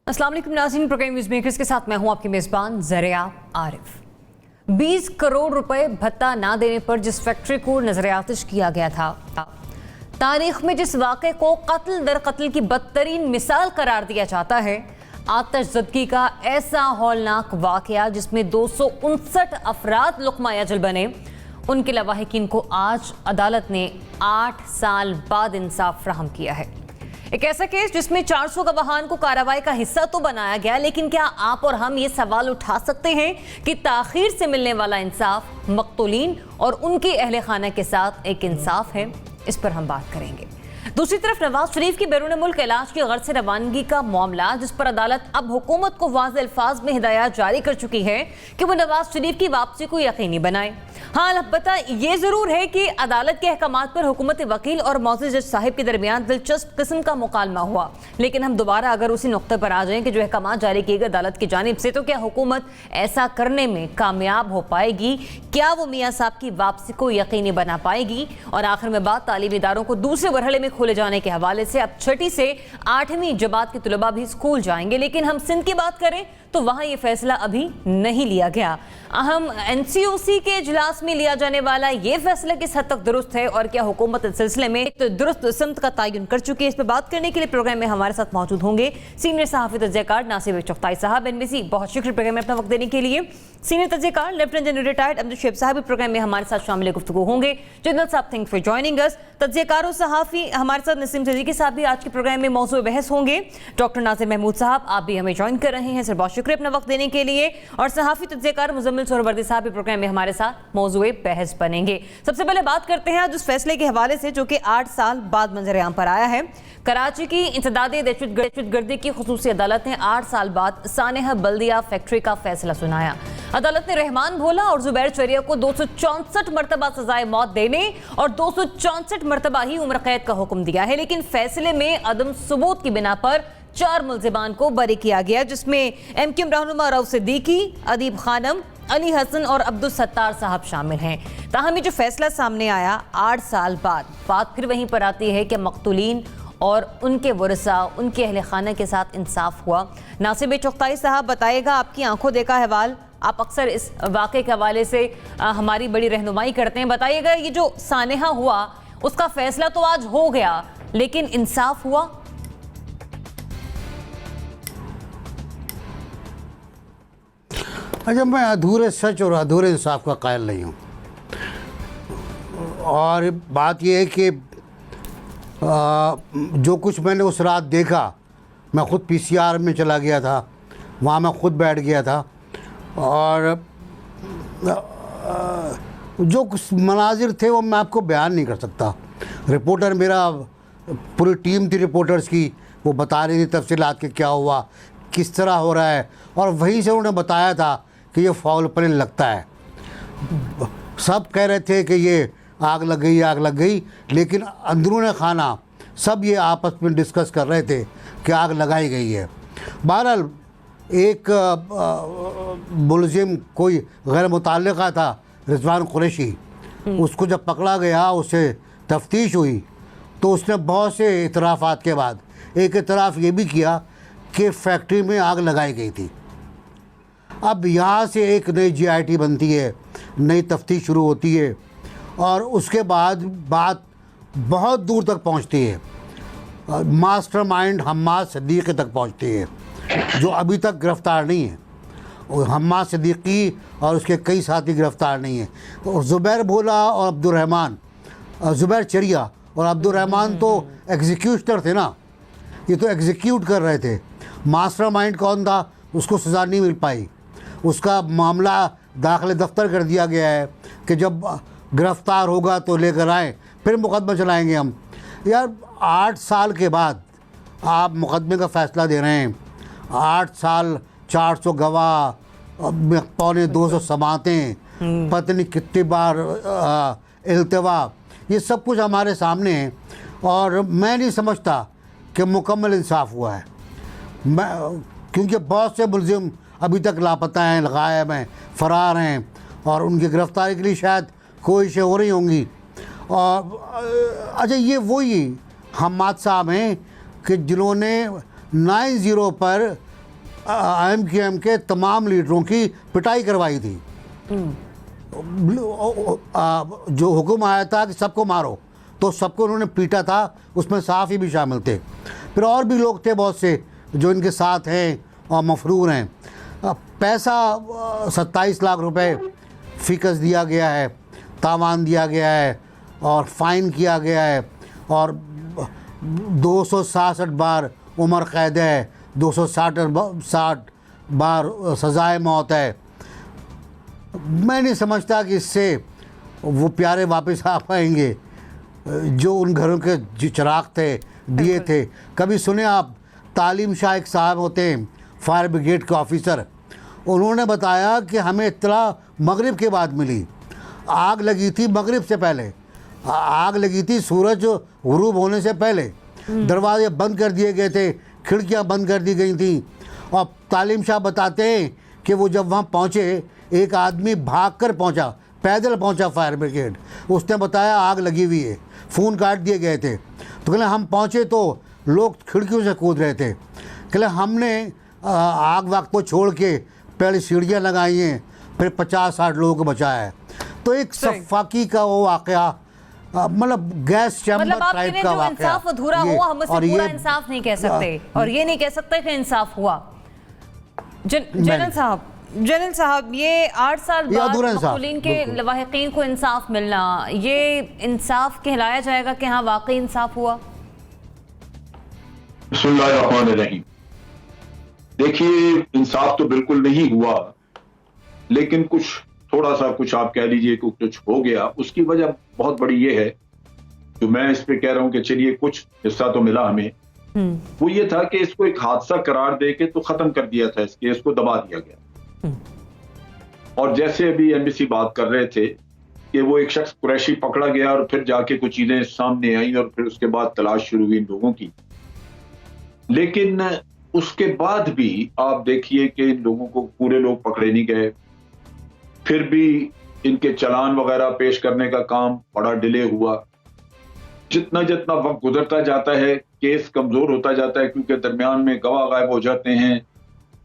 अस्सलाम वालेकुम नाज़रीन, प्रोग्राम न्यूज़ मेकर्स के साथ मैं हूं आपकी मेज़बान ज़रिया आरिफ। 20 करोड़ रुपए भत्ता ना देने पर जिस फैक्ट्री को नजरियातिश किया गया था, तारीख में जिस वाक़े को कत्ल दर कत्ल की बदतरीन मिसाल करार दिया जाता है, आतिशज़दगी का ऐसा हौलनाक वाक़या जिसमें 259 अफराद लुक़मा अजल बने, उनके लवाहिकीन को आज अदालत ने 8 साल बाद इंसाफ फराहम किया है। एक ऐसा केस जिसमें 400 गवाहान को कार्रवाई का हिस्सा तो बनाया गया, लेकिन क्या आप और हम ये सवाल उठा सकते हैं कि ताखीर से मिलने वाला इंसाफ मक़तूलीन और उनके अहले खाना के साथ एक इंसाफ है? इस पर हम बात करेंगे। दूसरी तरफ नवाज शरीफ की बैरून मुल्क इलाज की गर्ज से रवानगी का मामला, जिस पर अदालत अब हुकूमत को वाज़ेह अल्फाज में हिदायत जारी कर चुकी है कि वो नवाज शरीफ की वापसी को यकीनी बनाए। हाँ, अलबत्ता ये जरूर है कि अदालत के अहकामात पर हुकूमती वकील और मौजूद जज साहिब के दरमियान दिलचस्प किस्म का मुकालमा हुआ, लेकिन हम दोबारा अगर उसी नुक्ते पर आ जाएं कि जो अहकामात जारी किए गए अदालत की जानिब से, तो क्या हुकूमत ऐसा करने में कामयाब हो पाएगी? क्या वो मियाँ साहब की वापसी को यकीनी बना पाएगी? और आखिर में बात तालीमी इदारों को दूसरे मरहले में खोले जाने के हवाले से। अब 6ठी से 8वीं जमात के तलबा भी स्कूल जाएंगे, लेकिन हम सिंध की बात करें तो वहां ये फैसला अभी नहीं लिया गया। अहम NCOC के इजलास में लिया जाने वाला ये फैसला किस हद तक दुरुस्त है और क्या हुकूमत इस सिलसिले में एक दुरुस्त सिमत का तयन कर चुकी है? इस पर बात करने के लिए प्रोग्राम में हमारे साथ मौजूद होंगे सीनियर सहाफ़ी तज्ज़ियाकार नासिर चुगताई साहब NBC। बहुत शुक्रिया प्रोग्राम में अपना वक्त देने के लिए। सीनियर तज्ज़ियाकार लेफ्टिनेंट जनरल रिटायर्ड अब्दुल शेब साहब प्रोग्राम में हमारे साथ शामिल गुफ्तगू होंगे। जनरल साहब, थैंक फॉर जॉइनिंग अस। तज्ज़ियाकार और सहाफ़ी हमारे साथ नसीम सिद्दीकी साहब भी आज के प्रोग्राम में मौजूद बहस होंगे। डॉक्टर नासिर महमूद साहब, आप भी हमें ज्वाइन कर रहे हैं, सर बहुत शुक्रिया अपना वक्त देने के लिए। और सहाफ़ी तज्ज़ियाकार मुज़म्मिल सोहरावर्दी साहब भी प्रोग्राम में हमारे साथ मौजूद बहस बनेंगे। सबसे पहले बात करते हैं आज उस फैसले के हवाले से जो कि 8 साल बाद मंजर-ए-आम पर आया है। कराची की इंसदादे दहशतगर्दी की खुसूसी अदालत ने 8 साल बाद सानेहा बल्दिया फैक्ट्री का फैसला सुनाया। अदालत ने रहमान भोला और जुबैर चरिया को 264 मरतबा सजाए मौत देने और 264 मरतबा ही उम्र कैद का हुक्म दिया है, लेकिन फैसले में अदम सबूत की बिना पर 4 मुल्जिमान को बरी किया गया, जिसमें MQ रहनुमा रऊफ सिद्दीकी, अदीब खानम, अली हसन और अब्दुल सत्तार साहब शामिल हैं। ताहम ये जो फैसला सामने आया 8 साल बाद, बात फिर वहीं पर आती है कि मक़तूलीन और उनके वरसा, उनके अहले खाना के साथ इंसाफ हुआ? नासिर चुगताई साहब बताइएगा, आपकी आंखों देखा अहवाल, आप अक्सर इस वाक़े के हवाले से हमारी बड़ी रहनुमाई करते हैं। बताइएगा, ये जो सानेहा हुआ उसका फैसला तो आज हो गया, लेकिन इंसाफ हुआ? अच्छा, मैं अधूरे सच और अधूरे इंसाफ का कायल नहीं हूँ। और बात यह है कि जो कुछ मैंने उस रात देखा, मैं ख़ुद PCR में चला गया था, वहाँ मैं ख़ुद बैठ गया था, और जो कुछ मनाजिर थे वो मैं आपको बयान नहीं कर सकता। रिपोर्टर, मेरा पूरी टीम थी रिपोर्टर्स की, वो बता रही थी तफसीलात कि क्या हुआ, किस तरह हो रहा है, और वहीं से उन्होंने बताया था कि ये फाउल प्ले लगता है। सब कह रहे थे कि ये आग लग गई, आग लग गई, लेकिन अंदरूनी खाना सब ये आपस में डिस्कस कर रहे थे कि आग लगाई गई है। बहरहाल एक मुलजिम कोई गैर मुतल्लिका था, रिजवान कुरैशी, उसको जब पकड़ा गया, उससे तफ्तीश हुई, तो उसने बहुत से इतराफ़ात के बाद एक इतराफ़ ये भी किया कि फैक्ट्री में आग लगाई गई थी। अब यहाँ से एक नई GIT बनती है, नई तफ्तीश शुरू होती है, और उसके बाद बात बहुत दूर तक पहुँचती है, मास्टरमाइंड हम्माद सिद्दीकी तक पहुँचती है, जो अभी तक गिरफ़्तार नहीं है। हम्माद सिद्दीकी और उसके कई साथी गिरफ़्तार नहीं हैं। और जुबैर भोला और अब्दुर्रहमान, जुबैर चरिया और अब्दुर्रहमान तो एग्जीक्यूटर थे ना, ये तो एग्जीक्यूट कर रहे थे। मास्टरमाइंड कौन था, उसको सज़ा नहीं मिल पाई, उसका मामला दाखिले दफ्तर कर दिया गया है कि जब गिरफ़्तार होगा तो लेकर आएँ, फिर मुकदमा चलाएँगे हम। यार 8 साल के बाद आप मुकदमे का फ़ैसला दे रहे हैं, 8 साल, 400 गवाह, पौने 200 समातें, पता नहीं कितनी बार इल्तिवा, ये सब कुछ हमारे सामने है, और मैं नहीं समझता कि मुकम्मल इंसाफ हुआ है। क्योंकि बहुत से मुलजिम अभी तक लापता हैं, गायब हैं, फ़रार हैं, और उनकी गिरफ़्तारी के लिए शायद कोशिशें हो रही होंगी। और अच्छा, ये वही हम्माद साहब हैं कि जिन्होंने 9/0 पर IMQM के तमाम लीडरों की पिटाई करवाई थी। जो हुक्म आया था कि सबको मारो, तो सबको उन्होंने पीटा था, उसमें साफ़ी भी शामिल थे। फिर और भी लोग थे बहुत से जो इनके साथ हैं और मफरूर हैं। पैसा 27 लाख रुपए फ़िकस दिया गया है, तावान दिया गया है और फ़ाइन किया गया है और 266 बार उम्र कैद है, 260 बार सज़ाए मौत है। मैं नहीं समझता कि इससे वो प्यारे वापस आ पाएंगे जो उन घरों के जो चिराग थे, दिए थे। कभी सुने आप, तालीम शाह एक साहब होते हैं, फायर ब्रिगेड के ऑफिसर, उन्होंने बताया कि हमें इत्तला मगरिब के बाद मिली। आग लगी थी मगरिब से पहले, आग लगी थी सूरज गुरूब होने से पहले। दरवाजे बंद कर दिए गए थे, खिड़कियां बंद कर दी गई थी। और तालीम शाह बताते हैं कि वो जब वहाँ पहुँचे, एक आदमी भागकर पहुँचा, पैदल पहुँचा फायर ब्रिगेड। उसने बताया आग लगी हुई है, फ़ोन काट दिए गए थे। तो कहले हम पहुँचे तो लोग खिड़कियों से कूद रहे थे। कहले हमने आग वाग को छोड़ के पहले सीढ़ियाँ लगाई हैं, फिर 50-60 लोगों को बचाया है। तो एक सफाकी का वो वाक़या, मतलब गैस चैम्बर टाइप का वाक़या। इंसाफ अधूरा हुआ, हम उसे पूरा इंसाफ नहीं कह सकते और ये नहीं कह सकते कि इंसाफ हुआ। जनरल साहब, ये 8 साल बाद मक़तूलीन के लवाहिकीन को इंसाफ मिलना, ये इंसाफ कहलाया जाएगा कि हाँ वाकई इंसाफ हुआ? बिस्मिल्लाहिर्रहमानिर्रहीम। देखिए, इंसाफ तो बिल्कुल नहीं हुआ, लेकिन थोड़ा सा कुछ आप कह लीजिए कि कुछ हो गया। उसकी वजह बहुत बड़ी ये है, जो मैं इस पे कह रहा हूं कि चलिए कुछ हिस्सा तो मिला हमें, वो ये था कि इसको एक हादसा करार दे के तो खत्म कर दिया था, इस केस को दबा दिया गया। और जैसे अभी NBC बात कर रहे थे कि वो एक शख्स कुरैशी पकड़ा गया और फिर जाके कुछ चीजें सामने आई और फिर उसके बाद तलाश शुरू हुई इन लोगों की। लेकिन उसके बाद भी आप देखिए कि इन लोगों को पूरे लोग पकड़े नहीं गए, फिर भी इनके चालान वगैरह पेश करने का काम बड़ा डिले हुआ। जितना जितना वक्त गुजरता जाता है, केस कमजोर होता जाता है, क्योंकि दरमियान में गवाह गायब हो जाते हैं,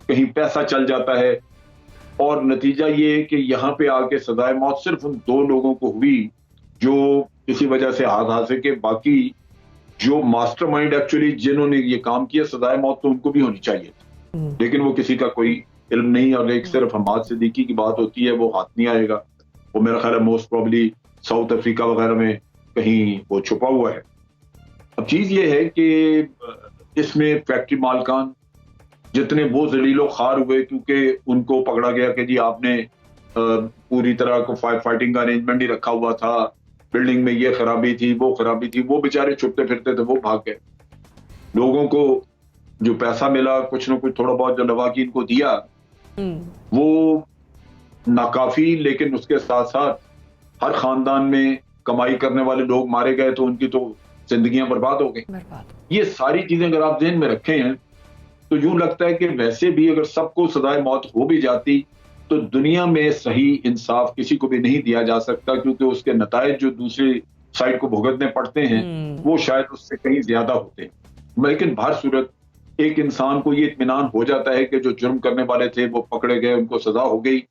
कहीं पैसा चल जाता है, और नतीजा ये कि यहाँ पे आके सजाए मौत सिर्फ उन 2 लोगों को हुई जो इसी वजह से हादसे के, बाकी जो मास्टरमाइंड एक्चुअली जिन्होंने ये काम किया, सजाए मौत तो उनको भी होनी चाहिए थी, लेकिन वो किसी का कोई इल्म नहीं। और एक सिर्फ हमाद सिद्दीकी की बात होती है, वो हाथ नहीं आएगा। वो मेरा ख्याल है मोस्ट प्रॉब्ली साउथ अफ्रीका वगैरह में कहीं वो छुपा हुआ है। अब चीज ये है कि इसमें फैक्ट्री मालकान जितने वो जलीलो खार हुए, क्योंकि उनको पकड़ा गया कि जी आपने पूरी तरह को फायर फाइटिंग का अरेंजमेंट ही रखा हुआ था, बिल्डिंग में ये खराबी थी, वो खराबी थी, वो बेचारे छुपते फिरते थे, वो भाग गए। लोगों को जो पैसा मिला, कुछ ना कुछ थोड़ा बहुत जो लवाकिन को दिया, वो नाकाफी, लेकिन उसके साथ साथ हर खानदान में कमाई करने वाले लोग मारे गए, तो उनकी तो जिंदगियां बर्बाद हो गई। ये सारी चीजें अगर आप ज़हन में रखे हैं तो यूं लगता है कि वैसे भी अगर सबको सजाए मौत हो भी जाती तो दुनिया में सही इंसाफ किसी को भी नहीं दिया जा सकता, क्योंकि उसके नतायज जो दूसरी साइड को भुगतने पड़ते हैं वो शायद उससे कहीं ज्यादा होते हैं। लेकिन हर सूरत एक इंसान को ये इत्मीनान हो जाता है कि जो जुर्म करने वाले थे वो पकड़े गए, उनको सजा हो गई।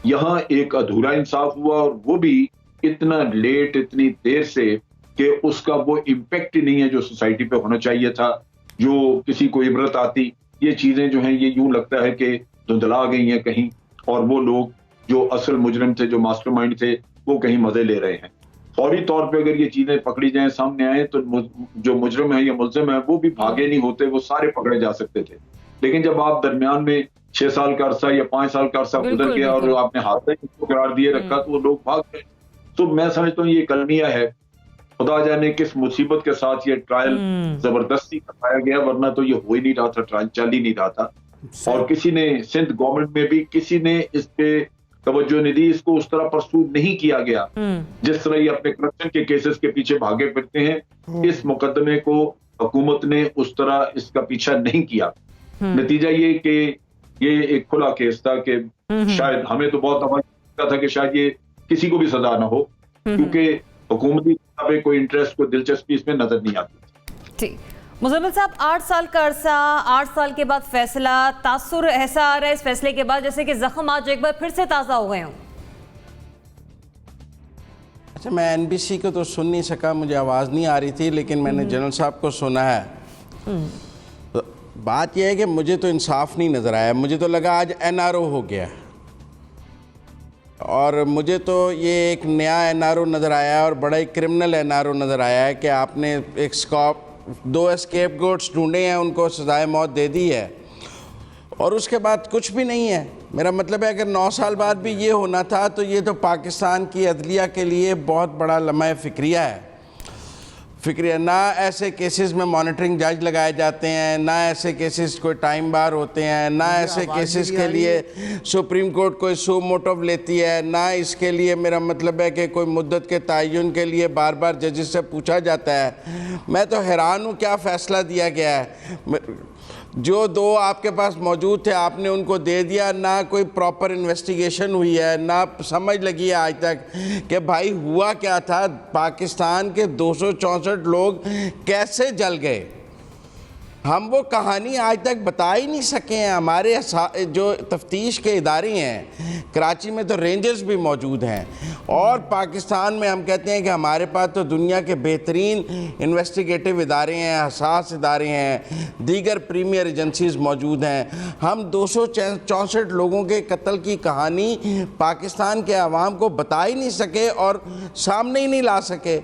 यहाँ एक अधूरा इंसाफ हुआ, और वो भी इतना लेट, इतनी देर से कि उसका वो इम्पैक्ट ही नहीं है जो सोसाइटी पे होना चाहिए था, जो किसी को इबरत आती। ये चीजें जो हैं ये यूं लगता है कि धुंधला गई हैं कहीं, और वो लोग जो असल मुजरिम थे, जो मास्टरमाइंड थे, वो कहीं मजे ले रहे हैं। फौरी तौर पे अगर ये चीजें पकड़ी जाएं, सामने आए, तो जो मुजरिम है या मुल्जिम है वो भी भागे नहीं होते, वो सारे पकड़े जा सकते थे। लेकिन जब आप दरमियान में 6 साल का अरसा या 5 साल का अरसा गुजर गया और आपने हादसा को करार दिए रखा, तो वो लोग भाग गए। तो मैं समझता हूँ ये कलमिया है। खुदा जाने किस मुसीबत के साथ ये ट्रायल जबरदस्ती करवाया गया, वरना तो ये हो ही नहीं रहा था, ट्रायल चल ही नहीं रहा था। और किसी ने, सिंध गवर्नमेंट में भी किसी ने इस पे तवज्जो नहीं दी, इसको उस तरह परसूद नहीं किया गया जिस तरह ये अपने करप्शन के केसेस के पीछे भागे फिरते हैं। इस मुकदमे को हुकूमत ने उस तरह इसका पीछा नहीं किया। नतीजा ये कि ये एक खुला केस था कि शायद हमें तो बहुत दफा था कि शायद ये किसी को भी सजा ना हो, क्योंकि हुकूमती कोई इंटरेस्ट, कोई दिलचस्पी इसमें नजर नहीं आती। ठीक, मुजम्मिल साहब, 8 साल का अरसा, 8 साल के बाद फैसला, तासुर ऐसा आ रहा है इस फैसले के बाद जैसे कि जख्म आज एक बार फिर से ताज़ा हो गए हों। अच्छा, मैं एनबीसी को तो सुन नहीं सका, मुझे आवाज़ नहीं आ रही थी, लेकिन मैंने जनरल साहब को सुना है। तो बात यह है कि मुझे तो इंसाफ नहीं नज़र आया। मुझे तो लगा आज एनआरओ हो गया, और मुझे तो ये एक नया एनआरओ नज़र आया और बड़ा ही क्रिमिनल एनआरओ नज़र आया है कि आपने एक दो एस्केप गोट्स ढूंढे हैं, उनको सजाए मौत दे दी है और उसके बाद कुछ भी नहीं है। मेरा मतलब है अगर 9 साल बाद भी ये होना था तो ये तो पाकिस्तान की अदलिया के लिए बहुत बड़ा लम्हा फ़िक्रिया है। ना ऐसे केसेस में मॉनिटरिंग जज लगाए जाते हैं, ना ऐसे केसेस कोई टाइम बार होते हैं, ना ऐसे केसेस के लिए सुप्रीम कोर्ट कोई सू मोटिव लेती है, ना इसके लिए मेरा मतलब है कि कोई मुद्दत के तयन के लिए बार बार जजेस से पूछा जाता है। मैं तो हैरान हूँ क्या फ़ैसला दिया गया है। जो 2 आपके पास मौजूद थे आपने उनको दे दिया, ना कोई प्रॉपर इन्वेस्टिगेशन हुई है, ना समझ लगी है आज तक कि भाई हुआ क्या था। पाकिस्तान के 264 लोग कैसे जल गए, हम वो कहानी आज तक बता ही नहीं सके हैं। हमारे जो तफ्तीश के इदारे हैं, कराची में तो रेंजर्स भी मौजूद हैं, और पाकिस्तान में हम कहते हैं कि हमारे पास तो दुनिया के बेहतरीन इन्वेस्टिगेटिव इदारे हैं, हसास इदारे हैं, दीगर प्रीमियर एजेंसीज मौजूद हैं। हम 264 लोगों के कत्ल की कहानी पाकिस्तान के अवाम को बता ही नहीं सके और सामने ही नहीं ला सके।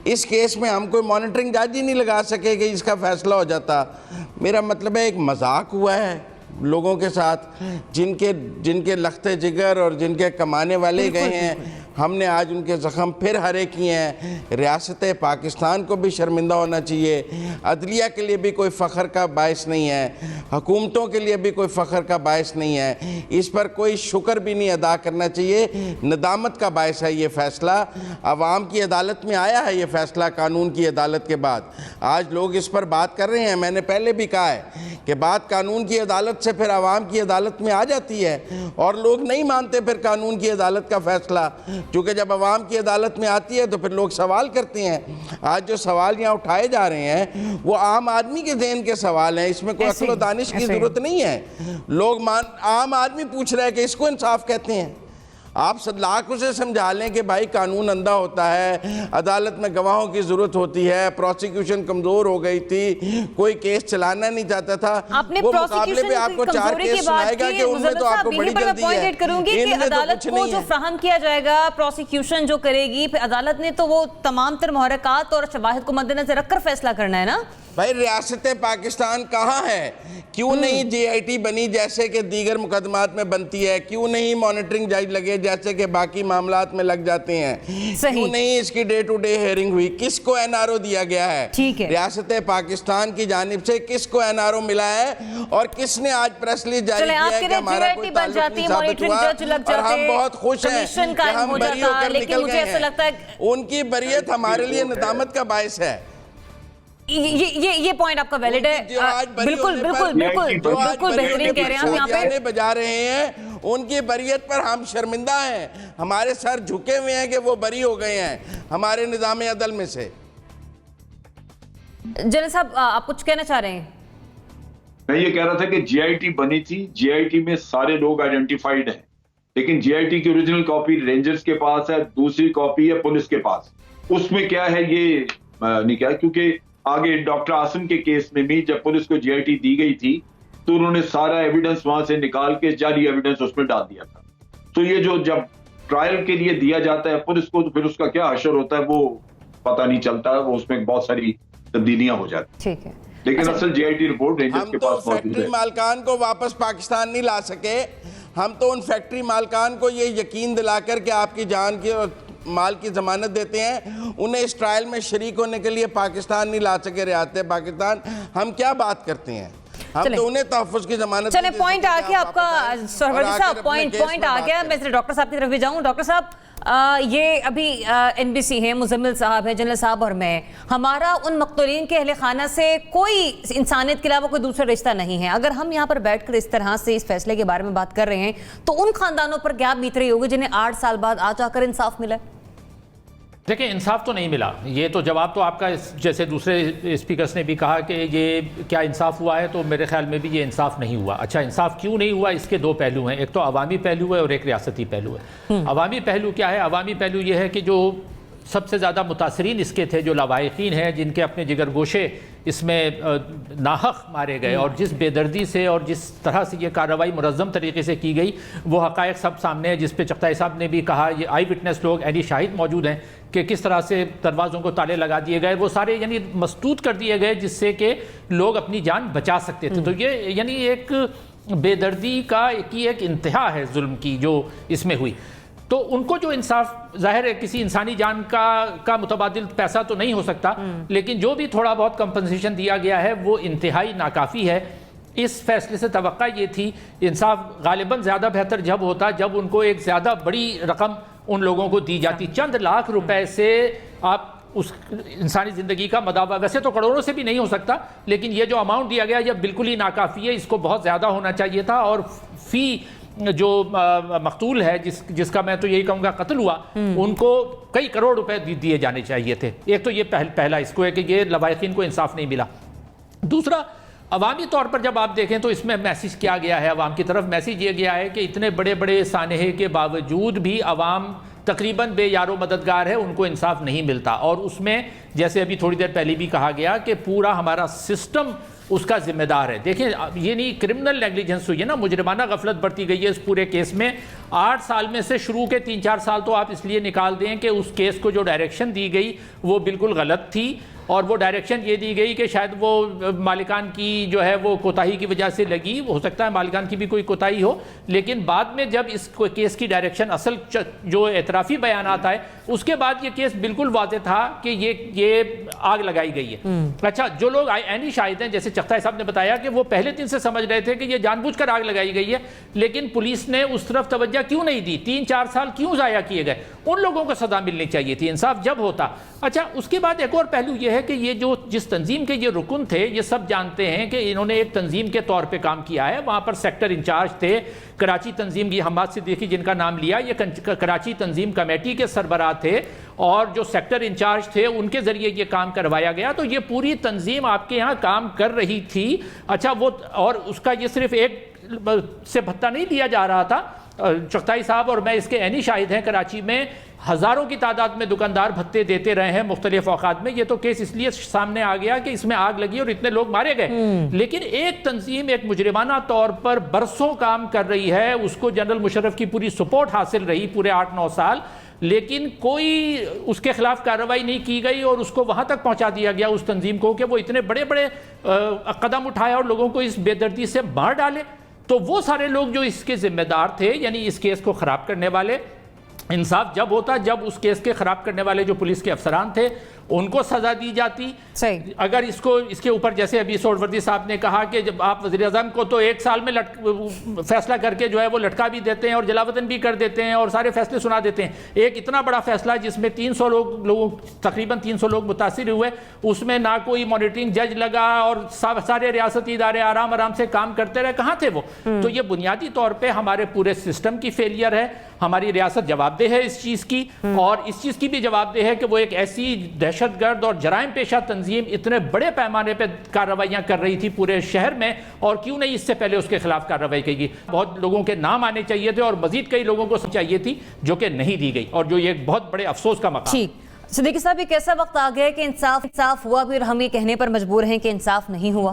इस केस में हम कोई मॉनिटरिंग जज ही नहीं लगा सके कि इसका फ़ैसला हो जाता। मेरा मतलब है एक मजाक हुआ है लोगों के साथ, जिनके लख्ते जिगर और जिनके कमाने वाले गए हैं। हमने आज उनके ज़ख्म फिर हरे किए हैं। रियासत पाकिस्तान को भी शर्मिंदा होना चाहिए, अदलिया के लिए भी कोई फ़ख्र का बायस नहीं है, हुकूमतों के लिए भी कोई फ़ख्र का बायस नहीं है। इस पर कोई शुक्र भी नहीं अदा करना चाहिए, नदामत का बायस है ये फ़ैसला। अवाम की अदालत में आया है ये फ़ैसला, कानून की अदालत के बाद। आज लोग इस पर बात कर रहे हैं। मैंने पहले भी कहा है कि बात कानून की अदालत से फिर अवाम की अदालत में आ जाती है, और लोग नहीं मानते फिर कानून की अदालत का फ़ैसला, क्योंकि जब अवाम की अदालत में आती है तो फिर लोग सवाल करते हैं। आज जो सवाल यहाँ उठाए जा रहे हैं वो आम आदमी के ज़हन के सवाल हैं, इसमें कोई अक्ल व दानिश की ज़रूरत नहीं है। लोग आम आदमी पूछ रहे हैं कि इसको इंसाफ कहते हैं। आप लाख उसे समझा लें कि भाई कानून अंधा होता है, अदालत में गवाहों की ज़रूरत होती है, प्रोसिक्यूशन कमज़ोर हो गई थी, कोई केस चलाना नहीं चाहता था। आपने वो मुकाबले पे आपको 4 केस सुनाएगा कि उनमें तो आपको बड़ी जल्दी है। करूंगी कि अदालत को जो फ्राहम किया जाएगा, प्रोसिक्यूशन जो करेगी, फिर अदालत ने तो वो तमाम तर मुहर्रकात और शवाहिद को मद्देनजर रखकर फैसला करना है ना। भाई रियासत पाकिस्तान कहाँ है? क्यों नहीं JIT बनी जैसे कि दीगर मुकदमात में बनती है? क्यों नहीं मॉनिटरिंग जज लगे जैसे कि बाकी मामलात में लग जाते हैं? क्यों नहीं इसकी डे टू डे हेयरिंग हुई? किसको NRO दिया गया है? ठीक है, रियासत पाकिस्तान की जानिब से किसको NRO मिला है और किसने आज प्रेस रिलीज जारी किया है कि हमारा कोई ताल्लुक नहीं साबित हुआ, और हम बहुत खुश हैं कि हम बरी होकर निकल गए हैं। उनकी बरियत हमारे लिए नदामत का बायस है। ये पॉइंट आपका वैलिड है। बिल्कुल बेहतरीन कह रहे हैं आप यहाँ पे बजा रहे हैं। उनकी बरियत पर हम शर्मिंदा हैं, हमारे सर झुके हुए हैं कि वो बरी हो गए हैं हमारे निज़ाम अदल में से। जनरल साहब, आप कुछ कहना चाह रहे हैं? मैं ये कह रहा था कि JIT बनी थी, JIT में सारे लोग आइडेंटिफाइड हैं, लेकिन JIT की ओरिजिनल कॉपी रेंजर्स के पास है, दूसरी कॉपी है पुलिस के पास। उसमें क्या है ये नहीं क्या, क्योंकि आगे डॉक्टर आसिम के केस में भी जब पुलिस को JIT दी गई थी तो उन्होंने सारा एविडेंस वहां से निकाल के जाली एविडेंस उसमें डाल दिया था। तो ये जो जब ट्रायल के लिए दिया जाता है पुलिस को तो फिर उसका क्या हशर होता है वो पता नहीं चलता, वो उसमें बहुत सारी तब्दीलियां हो जाती। ठीक है, लेकिन असल JIT रिपोर्ट रेंजर्स के पास मौजूद है। फैक्ट्री मालकान को वापस पाकिस्तान नहीं ला सके। हम तो उन फैक्ट्री मालकान को ये यकीन दिलाकर के आपकी जान की और माल की जमानत देते हैं, उन्हें इस ट्रायल में शरीक होने के लिए पाकिस्तान नहीं ला सके रियासत पाकिस्तान। हम क्या बात करते हैं? हम तो उन्हें तहफ़्फ़ुज़ की जमानत। चले पॉइंट आ गया आपका सरवरी साहब, पॉइंट आ गया। मैं डॉक्टर साहब की तरफ भी जाऊं। डॉक्टर साहब, ये अभी NBC है, मुजम्मिल साहब है, जनरल साहब और मैं, हमारा उन मक़तूलीन के अहले खाना से कोई इंसानियत के अलावा कोई दूसरा रिश्ता नहीं है। अगर हम यहाँ पर बैठकर इस तरह से इस फैसले के बारे में बात कर रहे हैं तो उन खानदानों पर क्या बीत रही होगी जिन्हें 8 साल बाद आज आकर इंसाफ मिला है? देखिए, इंसाफ तो नहीं मिला। ये तो जवाब तो आपका, जैसे दूसरे स्पीकर्स ने भी कहा कि ये क्या इंसाफ हुआ है, तो मेरे ख्याल में भी ये इंसाफ नहीं हुआ। अच्छा, इंसाफ क्यों नहीं हुआ, इसके दो पहलू हैं। एक तो अवामी पहलू है और एक रियासती पहलू है। अवामी पहलू क्या है? अवामी पहलू ये है कि जो सबसे ज़्यादा मुतासरीन इसके थे, जो लावाहिकीन हैं, जिनके अपने जिगर गोशे इसमें नाहक मारे गए, और जिस बेदर्दी से और जिस तरह से ये कार्रवाई मुनज़्ज़म तरीके से की गई, वो हक़ाइक़ सब सामने है। जिस पे चगताई साहब ने भी कहा, ये आई विटनेस लोग, यानी शाहिद मौजूद हैं कि किस तरह से दरवाज़ों को ताले लगा दिए गए, वो सारे यानी मस्तूत कर दिए गए जिससे कि लोग अपनी जान बचा सकते थे। तो ये यानी एक बेदर्दी की एक इंतहा है जुल्म की जो इसमें हुई। तो उनको जो इंसाफ, जाहिर है किसी इंसानी जान का मुतबादिल पैसा तो नहीं हो सकता, लेकिन जो भी थोड़ा बहुत कंपनसेशन दिया गया है वो इंतहाई नाकाफ़ी है। इस फैसले से तवक्का ये थी, इंसाफ गालिबन ज़्यादा बेहतर जब होता जब उनको एक ज़्यादा बड़ी रकम उन लोगों को दी जाती। चंद लाख रुपए से आप उस इंसानी ज़िंदगी का मदावा, वैसे तो करोड़ों से भी नहीं हो सकता, लेकिन ये जो अमाउंट दिया गया ये बिल्कुल ही नाकाफ़ी है। इसको बहुत ज़्यादा होना चाहिए था। और फ़ी जो मकतूल है, जिसका मैं तो यही कहूँगा कत्ल हुआ, उनको कई करोड़ रुपए दिए जाने चाहिए थे। एक तो ये पहला इसको है कि ये लवाहिकीन को इंसाफ नहीं मिला। दूसरा, अवामी तौर पर जब आप देखें तो इसमें मैसेज क्या गया है अवाम की तरफ? मैसेज ये गया है कि इतने बड़े बड़े सानहे के बावजूद भी अवाम तकरीबन बेयारो मददगार है, उनको इंसाफ नहीं मिलता। और उसमें जैसे अभी थोड़ी देर पहले भी कहा गया कि पूरा हमारा सिस्टम उसका जिम्मेदार है। देखिए, ये नहीं क्रिमिनल नेग्लिजेंस हुई है ना, मुजरिमाना गफलत बढ़ती गई है इस पूरे केस में। 8 साल में से शुरू के 3-4 साल तो आप इसलिए निकाल दें कि उस केस को जो डायरेक्शन दी गई वो बिल्कुल गलत थी, और वो डायरेक्शन ये दी गई कि शायद वो मालिकान की जो है वो कोताही की वजह से लगी, हो सकता है मालिकान की भी कोई कोताही हो, लेकिन बाद में जब इस केस की डायरेक्शन असल जो एतराफ़ी बयानात आए, उसके बाद ये केस बिल्कुल वाज़ेह था कि ये आग लगाई गई है। अच्छा, जो लोग ऐनी शाहिद हैं, जैसे चगताई साहब ने बताया कि वो पहले दिन से समझ रहे थे कि ये जानबूझकर आग लगाई गई है, लेकिन पुलिस ने उस तरफ तवज्जो क्यों नहीं दी? 3-4 साल क्यों ज़ाया किए गए? उन लोगों को सज़ा मिलनी चाहिए थी, इंसाफ जब होता। अच्छा, उसके बाद एक और पहलू ये है कि ये जो जिस तंजीम के ये रुकन थे, ये सब जानते हैं कि इन्होंने एक तंजीम के तौर पे काम किया है। वहाँ पर सेक्टर इंचार्ज थे कराची तंजीम की, हम्माद सिद्दीकी जिनका नाम लिया, ये कराची तंजीम कमेटी के सरबराह थे, और जो सेक्टर इंचार्ज थे उनके ज़रिए ये काम करवाया गया। तो ये पूरी तंजीम आपके यहाँ काम कर रही थी। अच्छा, वो और उसका ये सिर्फ एक से भत्ता नहीं दिया जा रहा था। चगताई साहब और मैं इसके ऐनी शाहिद हैं, कराची में हज़ारों की तादाद में दुकानदार भत्ते देते रहे हैं मुख्तलिफ औकात में। ये तो केस इसलिए सामने आ गया कि इसमें आग लगी और इतने लोग मारे गए, लेकिन एक तंजीम एक मुजरिमाना तौर पर बरसों काम कर रही है, उसको जनरल मुशर्रफ की पूरी सपोर्ट हासिल रही पूरे 8-9 साल, लेकिन कोई उसके खिलाफ कार्रवाई नहीं की गई और उसको वहाँ तक पहुँचा दिया गया उस तंजीम को कि वो इतने बड़े बड़े कदम उठाए और लोगों को इस बेदर्दी से मार डाले। तो वो सारे लोग जो इसके जिम्मेदार थे, यानी इस केस को ख़राब करने वाले, इंसाफ जब होता जब उस केस के ख़राब करने वाले जो पुलिस के अफसरान थे उनको सज़ा दी जाती। सही। अगर इसके ऊपर जैसे अभी सोहरावर्दी साहब ने कहा कि जब आप वज़ीर-ए-आज़म को तो 1 साल में फैसला करके जो है वो लटका भी देते हैं और जलावतन भी कर देते हैं और सारे फैसले सुना देते हैं। एक इतना बड़ा फैसला जिसमें 300 लोग तकरीबन 300 लोग मुतासिर हुए, उसमें ना कोई मॉनिटरिंग जज लगा और सारे रियासती इदारे आराम से काम करते रहे, कहाँ थे वो? तो ये बुनियादी तौर पर हमारे पूरे सिस्टम की फेलियर है। हमारी रियासत जवाबदेह है इस चीज़ की, और इस चीज़ की भी जवाबदेह है कि वो एक ऐसी दहशतगर्द और जराइम पेशा तंजीम इतने बड़े पैमाने पर कार्रवाइयाँ कर रही थी पूरे शहर में, और क्यों नहीं इससे पहले उसके खिलाफ कार्रवाई की गई? बहुत लोगों के नाम आने चाहिए थे और मजीद कई लोगों को चाहिए थी जो कि नहीं दी गई, और जो ये एक बहुत बड़े अफसोस का मकाम। ठीक, सिद्दीकी साहब, एक ऐसा वक्त आ गया कि इंसाफ हुआ भी और हम ये कहने पर मजबूर हैं कि इंसाफ नहीं हुआ।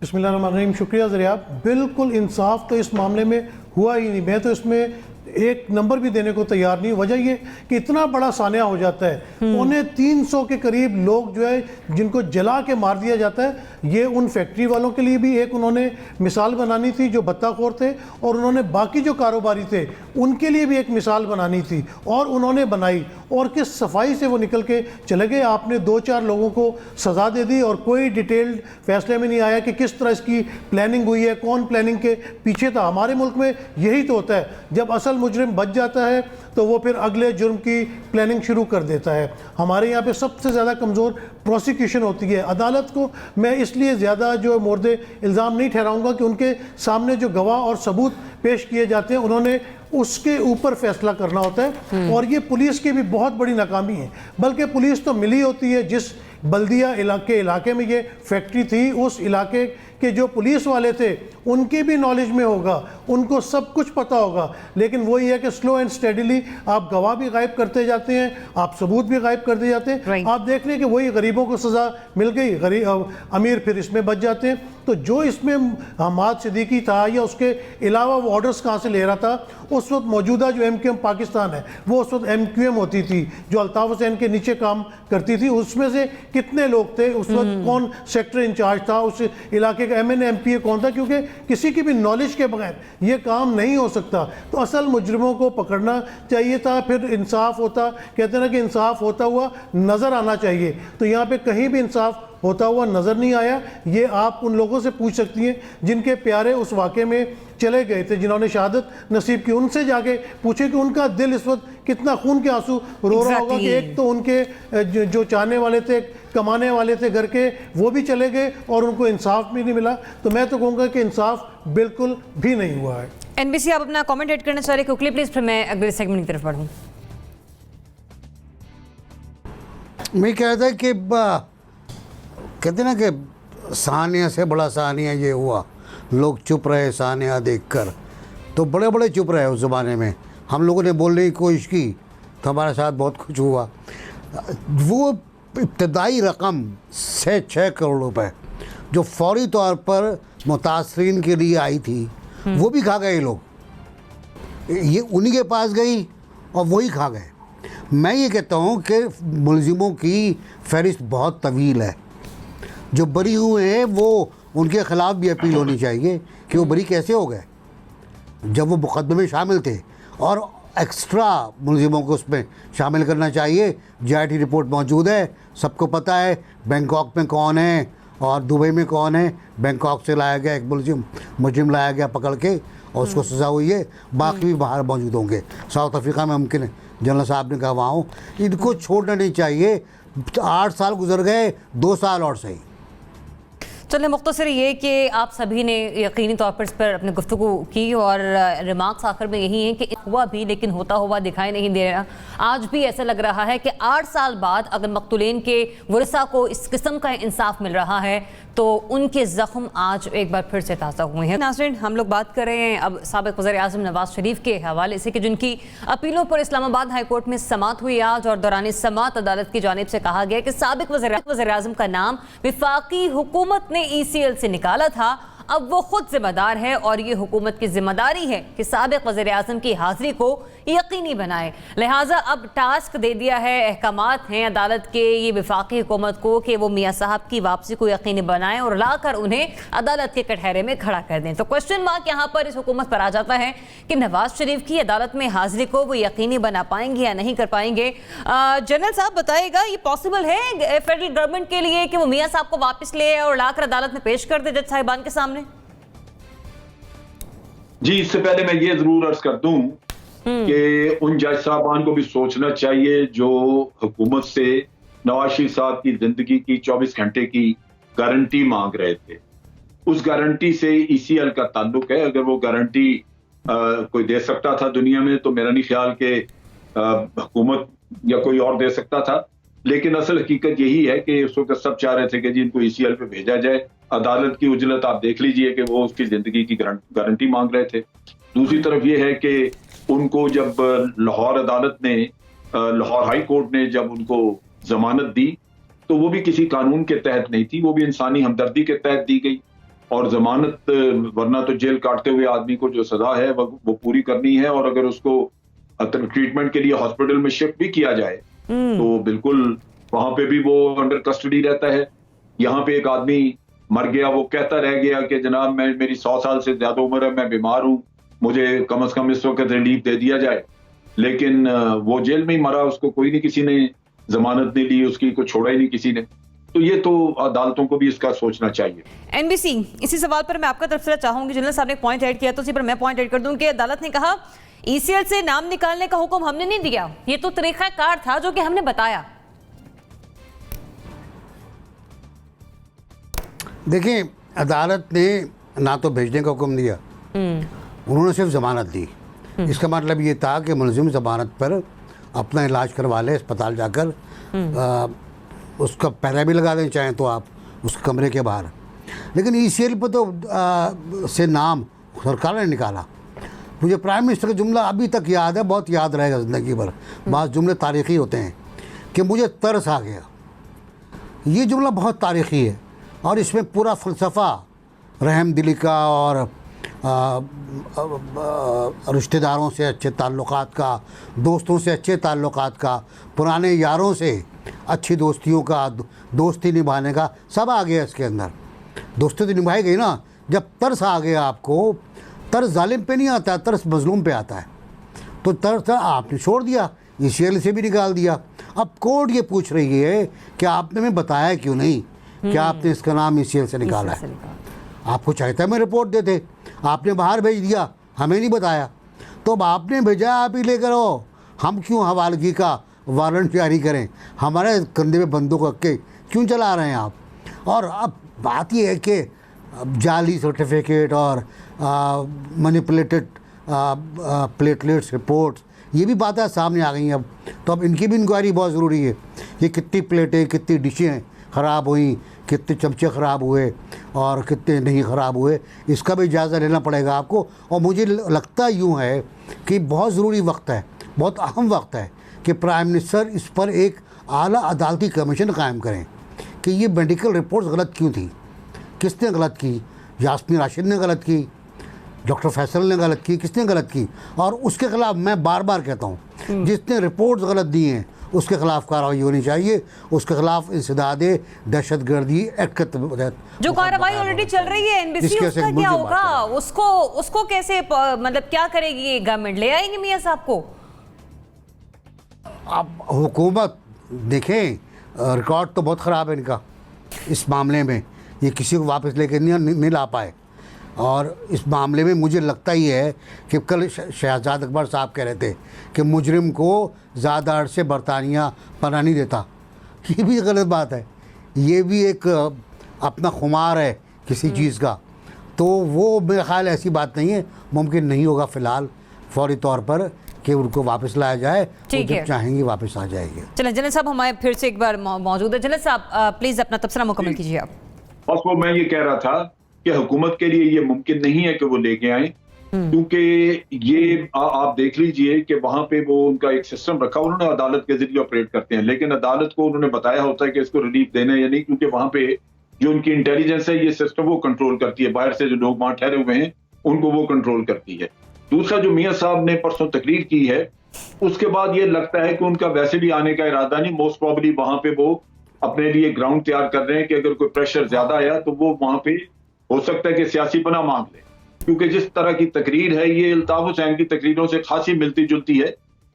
बिस्मिल्लाहिर्रहमानिर्रहीम, शुक्रिया ज़रिया। बिल्कुल इंसाफ तो इस मामले में हुआ ही नहीं। मैं तो इसमें एक नंबर भी देने को तैयार नहीं। वजह ये कि इतना बड़ा सानिया हो जाता है, 350 के करीब लोग जो है जिनको जला के मार दिया जाता है। ये उन फैक्ट्री वालों के लिए भी एक उन्होंने मिसाल बनानी थी जो भत्ताखोर थे, और उन्होंने बाकी जो कारोबारी थे उनके लिए भी एक मिसाल बनानी थी, और उन्होंने बनाई, और किस सफाई से वो निकल के चले गए। आपने 2-4 लोगों को सज़ा दे दी और कोई डिटेल्ड फैसले में नहीं आया कि किस तरह इसकी प्लानिंग हुई है, कौन प्लानिंग के पीछे था। हमारे मुल्क में यही तो होता है, जब असल मुजरिम बच जाता है तो वो फिर अगले जुर्म की प्लानिंग शुरू कर देता है। हमारे यहाँ पे सबसे ज़्यादा कमज़ोर प्रोसिक्यूशन होती है। अदालत को मैं इसलिए ज़्यादा जो मोर्दे इल्ज़ाम नहीं ठहराऊँगा कि उनके सामने जो गवाह और सबूत पेश किए जाते हैं उन्होंने उसके ऊपर फैसला करना होता है, और ये पुलिस की भी बहुत बड़ी नाकामी है। बल्कि पुलिस तो मिली होती है, जिस बल्दिया इलाके में ये फैक्ट्री थी, उस इलाके के जो पुलिस वाले थे उनकी भी नॉलेज में होगा, उनको सब कुछ पता होगा, लेकिन वही है कि स्लो एंड स्टेडीली आप गवाह भी गायब करते जाते हैं, आप सबूत भी गायब करते जाते हैं। Right. आप देख लें कि वही गरीबों को सज़ा मिल गई, अमीर फिर इसमें बच जाते हैं। तो जो इसमें हमाद सिद्दीकी था या उसके अलावा वो ऑर्डर्स कहाँ से ले रहा था, उस वक्त मौजूदा जो MQM पाकिस्तान है वो उस वक्त MQM होती थी जो अल्ताफ़ हुसैन के नीचे काम करती थी। उसमें से कितने लोग थे उस वक्त, कौन सेक्टर इंचार्ज था उस इलाके का, MNA MPA कौन था, क्योंकि किसी की भी नॉलेज के बगैर ये काम नहीं हो सकता। तो असल मुजरिमों को पकड़ना चाहिए था, फिर इंसाफ होता, कहते हैं ना कि इंसाफ होता हुआ नज़र आना चाहिए। तो यहाँ पे कहीं भी इंसाफ होता हुआ नज़र नहीं आया। ये आप उन लोगों से पूछ सकती हैं जिनके प्यारे उस वाक़े में चले गए थे, जिन्होंने शहादत नसीब की, उनसे जाके पूछे कि उनका दिल इस वक्त कितना खून के आंसू रो रहा होगा कि एक तो उनके जो चाहने वाले थे, कमाने वाले थे घर के, वो भी चले गए और उनको इंसाफ भी नहीं मिला। तो मैं तो कहूँगा कि इंसाफ बिल्कुल भी नहीं हुआ है। NBC आप अपना कमेंट ऐड करना चाह रहे क्विकली प्लीज, फिर मैं अगले सेगमेंट की तरफ बढ़ूँ। मैं कह रहा था कि कहते ना कि सानिया से बड़ा सानिया ये हुआ, लोग चुप रहे सानिया देखकर, तो बड़े बड़े चुप रहे उस ज़माने में। हम लोगों ने बोलने की कोशिश की तो हमारे साथ बहुत कुछ हुआ। वो इब्तदाई रकम से 6 करोड़ रुपए जो फौरी तौर पर मुतासरीन के लिए आई थी, वो भी खा गए लोग। ये उन्हीं के पास गई और वही खा गए। मैं ये कहता हूँ कि मुलजिमों की फहरिस्त बहुत तवील है। जो बरी हुए हैं वो उनके ख़िलाफ़ भी अपील होनी चाहिए कि वो बरी कैसे हो गए जब वो मुकदमे में शामिल थे, और एक्स्ट्रा मुलजिमों को उसमें शामिल करना चाहिए। JIT रिपोर्ट मौजूद है, सबको पता है बैंकॉक में कौन है और दुबई में कौन है। बैंकॉक से लाया गया एक मुलजिम लाया गया पकड़ के और उसको सज़ा हुई है, बाकी भी बाहर मौजूद होंगे। साउथ अफ्रीका में मुमकिन है, जनरल साहब ने कहा वहाँ हो। इनको छोड़ना नहीं चाहिए। 8 साल गुजर गए, 2 साल और सही। चलिए, मुख्तसर ये कि आप सभी ने यकीनी तौर पर इस पर अपनी गुफ्तगू की और रिमार्क्स आखिर में यही हैं कि हुआ भी लेकिन होता हुआ दिखाई नहीं दे रहा। आज भी ऐसा लग रहा है कि 8 साल बाद अगर मकतूलीन के वरसा को इस किस्म का इंसाफ मिल रहा है तो उनके ज़ख्म आज एक बार फिर से ताज़ा हुए हैं। नाज़रीन, हम लोग बात कर रहे हैं अब साबिक़ वज़ीर-ए-आज़म नवाज़ शरीफ के हवाले से कि जिनकी अपीलों पर इस्लामाबाद हाई कोर्ट में समाअत हुई आज, और दौरान समाअत अदालत की जानिब से कहा गया कि साबिक़ वज़ीर-ए-आज़म का नाम वफाकी हुकूमत ने ECL से निकाला था। अब वो खुद जिम्मेदार है और ये हुकूमत की जिम्मेदारी है कि साबिक़ वज़ीर-ए-आज़म की हाज़िरी को यकीनी बनाए। लिहाजा अब टास्क दे दिया है, अहकामात हैं अदालत के ये वफाकी हुकूमत को कि वो मियाँ साहब की वापसी को यकीनी बनाएं और लाकर उन्हें अदालत के कटहरे में खड़ा कर दें। तो क्वेश्चन मार्क यहाँ पर इस हुकूमत पर आ जाता है कि नवाज शरीफ की अदालत में हाज़िरी को वो यकीनी बना पाएंगे या नहीं कर पाएंगे। जनरल साहब बताइएगा, ये पॉसिबल है फेडरल गवर्नमेंट के लिए कि वो मियाँ साहब को वापस ले और लाकर अदालत में पेश कर दे जज साहिबान के सामने? जी, इससे पहले मैं ये जरूर अर्ज कर दूं कि उन जज साहबान को भी सोचना चाहिए जो हुकूमत से नवाज शरीफ साहब की जिंदगी की 24 घंटे की गारंटी मांग रहे थे। उस गारंटी से ECL का ताल्लुक है। अगर वो गारंटी कोई दे सकता था दुनिया में तो मेरा नहीं ख्याल कि हुकूमत या कोई और दे सकता था। लेकिन असल हकीकत यही है कि उस वक्त सब चाह रहे थे कि जी इनको ECL पे भेजा जाए। अदालत की उजलत आप देख लीजिए कि वो उसकी जिंदगी की गारंटी मांग रहे थे। दूसरी तरफ ये है कि उनको जब लाहौर अदालत ने, लाहौर हाई कोर्ट ने जब उनको जमानत दी तो वो भी किसी कानून के तहत नहीं थी, वो भी इंसानी हमदर्दी के तहत दी गई। और जमानत, वरना तो जेल काटते हुए आदमी को जो सजा है वो पूरी करनी है। और अगर उसको ट्रीटमेंट के लिए हॉस्पिटल में शिफ्ट भी किया जाए तो बिल्कुल वहां पे भी वो अंडर कस्टडी रहता है। यहाँ पे एक आदमी मर गया, वो कहता रह गया कि जनाब मेरी 100 साल से ज्यादा उम्र है, मैं बीमार हूँ, मुझे कम से कम इस वक्त रिलीफ दे दिया जाए। लेकिन वो जेल में ही मरा, उसको कोई नहीं, किसी ने जमानत नहीं ली, उसकी को छोड़ा ही नहीं किसी ने। तो ये तो अदालतों को भी इसका सोचना चाहिए। एनबीसी, इसी सवाल पर मैं आपका तबसरा चाहूंगी। जनरल साहब ने एक पॉइंट ऐड किया तो उसी पर मैं पॉइंट ऐड कर दूं कि अदालत ने कहा ईसीएल से नाम निकालने का हुक्म हमने नहीं दिया, ये तो तरीकाकार था जो कि हमने बताया। देखिए, अदालत ने ना तो भेजने का हुक्म दिया, उन्होंने सिर्फ जमानत दी। इसका मतलब ये था कि मुलजिम जमानत पर अपना इलाज करवा ले अस्पताल जाकर, उसका पहरा भी लगा दें चाहें तो आप उसके कमरे के बाहर। लेकिन ईसीएल पर तो से नाम सरकार ने निकाला। मुझे प्राइम मिनिस्टर का जुमला अभी तक याद है, बहुत याद रहेगा ज़िंदगी भर। बाज़ जुमले तारीख़ी होते हैं कि मुझे तरस आ गया। ये जुमला बहुत तारीख़ी है और इसमें पूरा फ़लसफ़ा रहम दिली का और रिश्तेदारों से अच्छे ताल्लुकात का, दोस्तों से अच्छे ताल्लुकात का, पुराने यारों से अच्छी दोस्तियों का, दोस्ती निभाने का सब आ गया इसके अंदर। दोस्ती तो निभाई गई ना। जब तरस आ गया आपको, तरस जालिम पे नहीं आता, तरस मजलूम पे आता है। तो तरस आपने छोड़ दिया, ईसीएल से भी निकाल दिया। अब कोर्ट ये पूछ रही है कि आपने हमें बताया क्यों नहीं कि आपने इसका नाम ईसीएल से निकाला है। आपको चाहता है मैं रिपोर्ट देते, आपने बाहर भेज दिया, हमें नहीं बताया। तो अब आपने भेजा, आप ही लेकर आओ। हम क्यों हवालगी का वारंट जारी करें? हमारे कंधे पे बंदूक रख के क्यों चला रहे हैं आप? और अब बात यह है कि जाली सर्टिफिकेट और मैनिपुलेटेड प्लेटलेट्स रिपोर्ट्स, ये भी बातें सामने आ गई हैं अब। तो अब इनकी भी इंक्वायरी बहुत ज़रूरी है। ये कितनी प्लेटें, कितनी डिशें ख़राब हुई, कितने चमचे ख़राब हुए और कितने नहीं ख़राब हुए, इसका भी जायज़ा लेना पड़ेगा आपको। और मुझे लगता यूँ है कि बहुत ज़रूरी वक्त है, बहुत अहम वक्त है कि प्राइम मिनिस्टर इस पर एक आला अदालती कमीशन कायम करें कि ये मेडिकल रिपोर्ट्स गलत क्यों थी, किसने गलत की? यास्मीन राशिद ने गलत की, डॉक्टर फैसल ने गलत की, किसने गलत की? और उसके ख़िलाफ़ मैं बार बार कहता हूँ, जिसने रिपोर्ट्स गलत दी हैं उसके ख़िलाफ़ कार्रवाई होनी चाहिए। उसके ख़िलाफ़ इंसदाद दहशतगर्दी एक्ट के तहत जो कार्रवाई ऑलरेडी चल रही है एनबीसी, उसका क्या होगा? उसको कैसे, मतलब क्या करेगी गवर्नमेंट? ले आएंगे मियां साहब को? अब हुकूमत देखें, रिकॉर्ड तो बहुत ख़राब है इनका इस मामले में। ये किसी को वापस लेकर नहीं ला पाए। और इस मामले में मुझे लगता ही है कि कल शहजाद अकबर साहब कह रहे थे कि मुजरिम को ज़्यादा अरसे बरतानिया पना नहीं देता। ये भी गलत बात है। ये भी एक अपना खुमार है किसी चीज़ का। तो वो मेरा ख़्याल ऐसी बात नहीं है, मुमकिन नहीं होगा फ़िलहाल फौरी तौर पर कि उनको वापस लाया जाए। वो जब चाहेंगे वापस आ जाएंगे। चलें जनरल साहब हमारे फिर से एक बार मौजूद है। जनरल साहब प्लीज़ अपना तबसरा मुकम्मल कीजिए आप। बस वो मैं ये कह रहा था कि हुकूमत के लिए ये मुमकिन नहीं है कि वो लेके आए, क्योंकि ये आप देख लीजिए कि वहां पे वो उनका एक सिस्टम रखा, उन्होंने अदालत के जरिए ऑपरेट करते हैं, लेकिन अदालत को उन्होंने बताया होता है कि इसको रिलीफ देना है या नहीं, क्योंकि वहां पे जो उनकी इंटेलिजेंस है ये सिस्टम वो कंट्रोल करती है। बाहर से जो लोग वहां ठहरे हुए हैं उनको वो कंट्रोल करती है। दूसरा, जो मियां साहब ने परसों तकरीर की है, उसके बाद ये लगता है कि उनका वैसे भी आने का इरादा नहीं। मोस्ट प्रॉबली वहां पे वो अपने लिए ग्राउंड तैयार कर रहे हैं कि अगर कोई प्रेशर ज्यादा आया तो वो वहां पे हो सकता है कि सियासी पनाह मांग ले, क्योंकि जिस तरह की तकरीर है ये अल्ताफ हुसैन की तकरीरों से खासी मिलती जुलती है।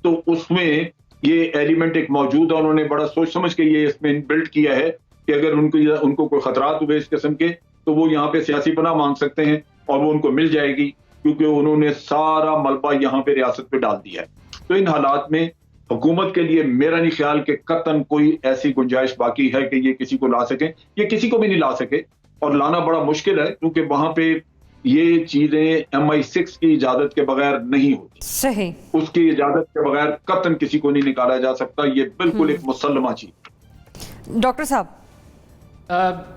तो उसमें ये एलिमेंट एक मौजूद है। उन्होंने बड़ा सोच समझ के ये इसमें बिल्ड किया है कि अगर उनको कोई खतरात हुए इस किस्म के, तो वो यहाँ पे सियासी पनाह मांग सकते हैं और वो उनको मिल जाएगी, क्योंकि उन्होंने सारा मलबा यहाँ पे रियासत पे डाल दिया है। तो इन हालात में हुकूमत के लिए मेरा नहीं ख्याल कि कतन कोई ऐसी गुंजाइश बाकी है कि ये किसी को ला सके। ये किसी को भी नहीं ला सके और लाना बड़ा मुश्किल है, क्योंकि वहां पे ये चीजें MI6 की इजाजत के बगैर नहीं होती। सही, उसकी इजाजत के बगैर कतन किसी को नहीं निकाला जा सकता। ये बिल्कुल एक मुसल्लमा चीज। डॉक्टर साहब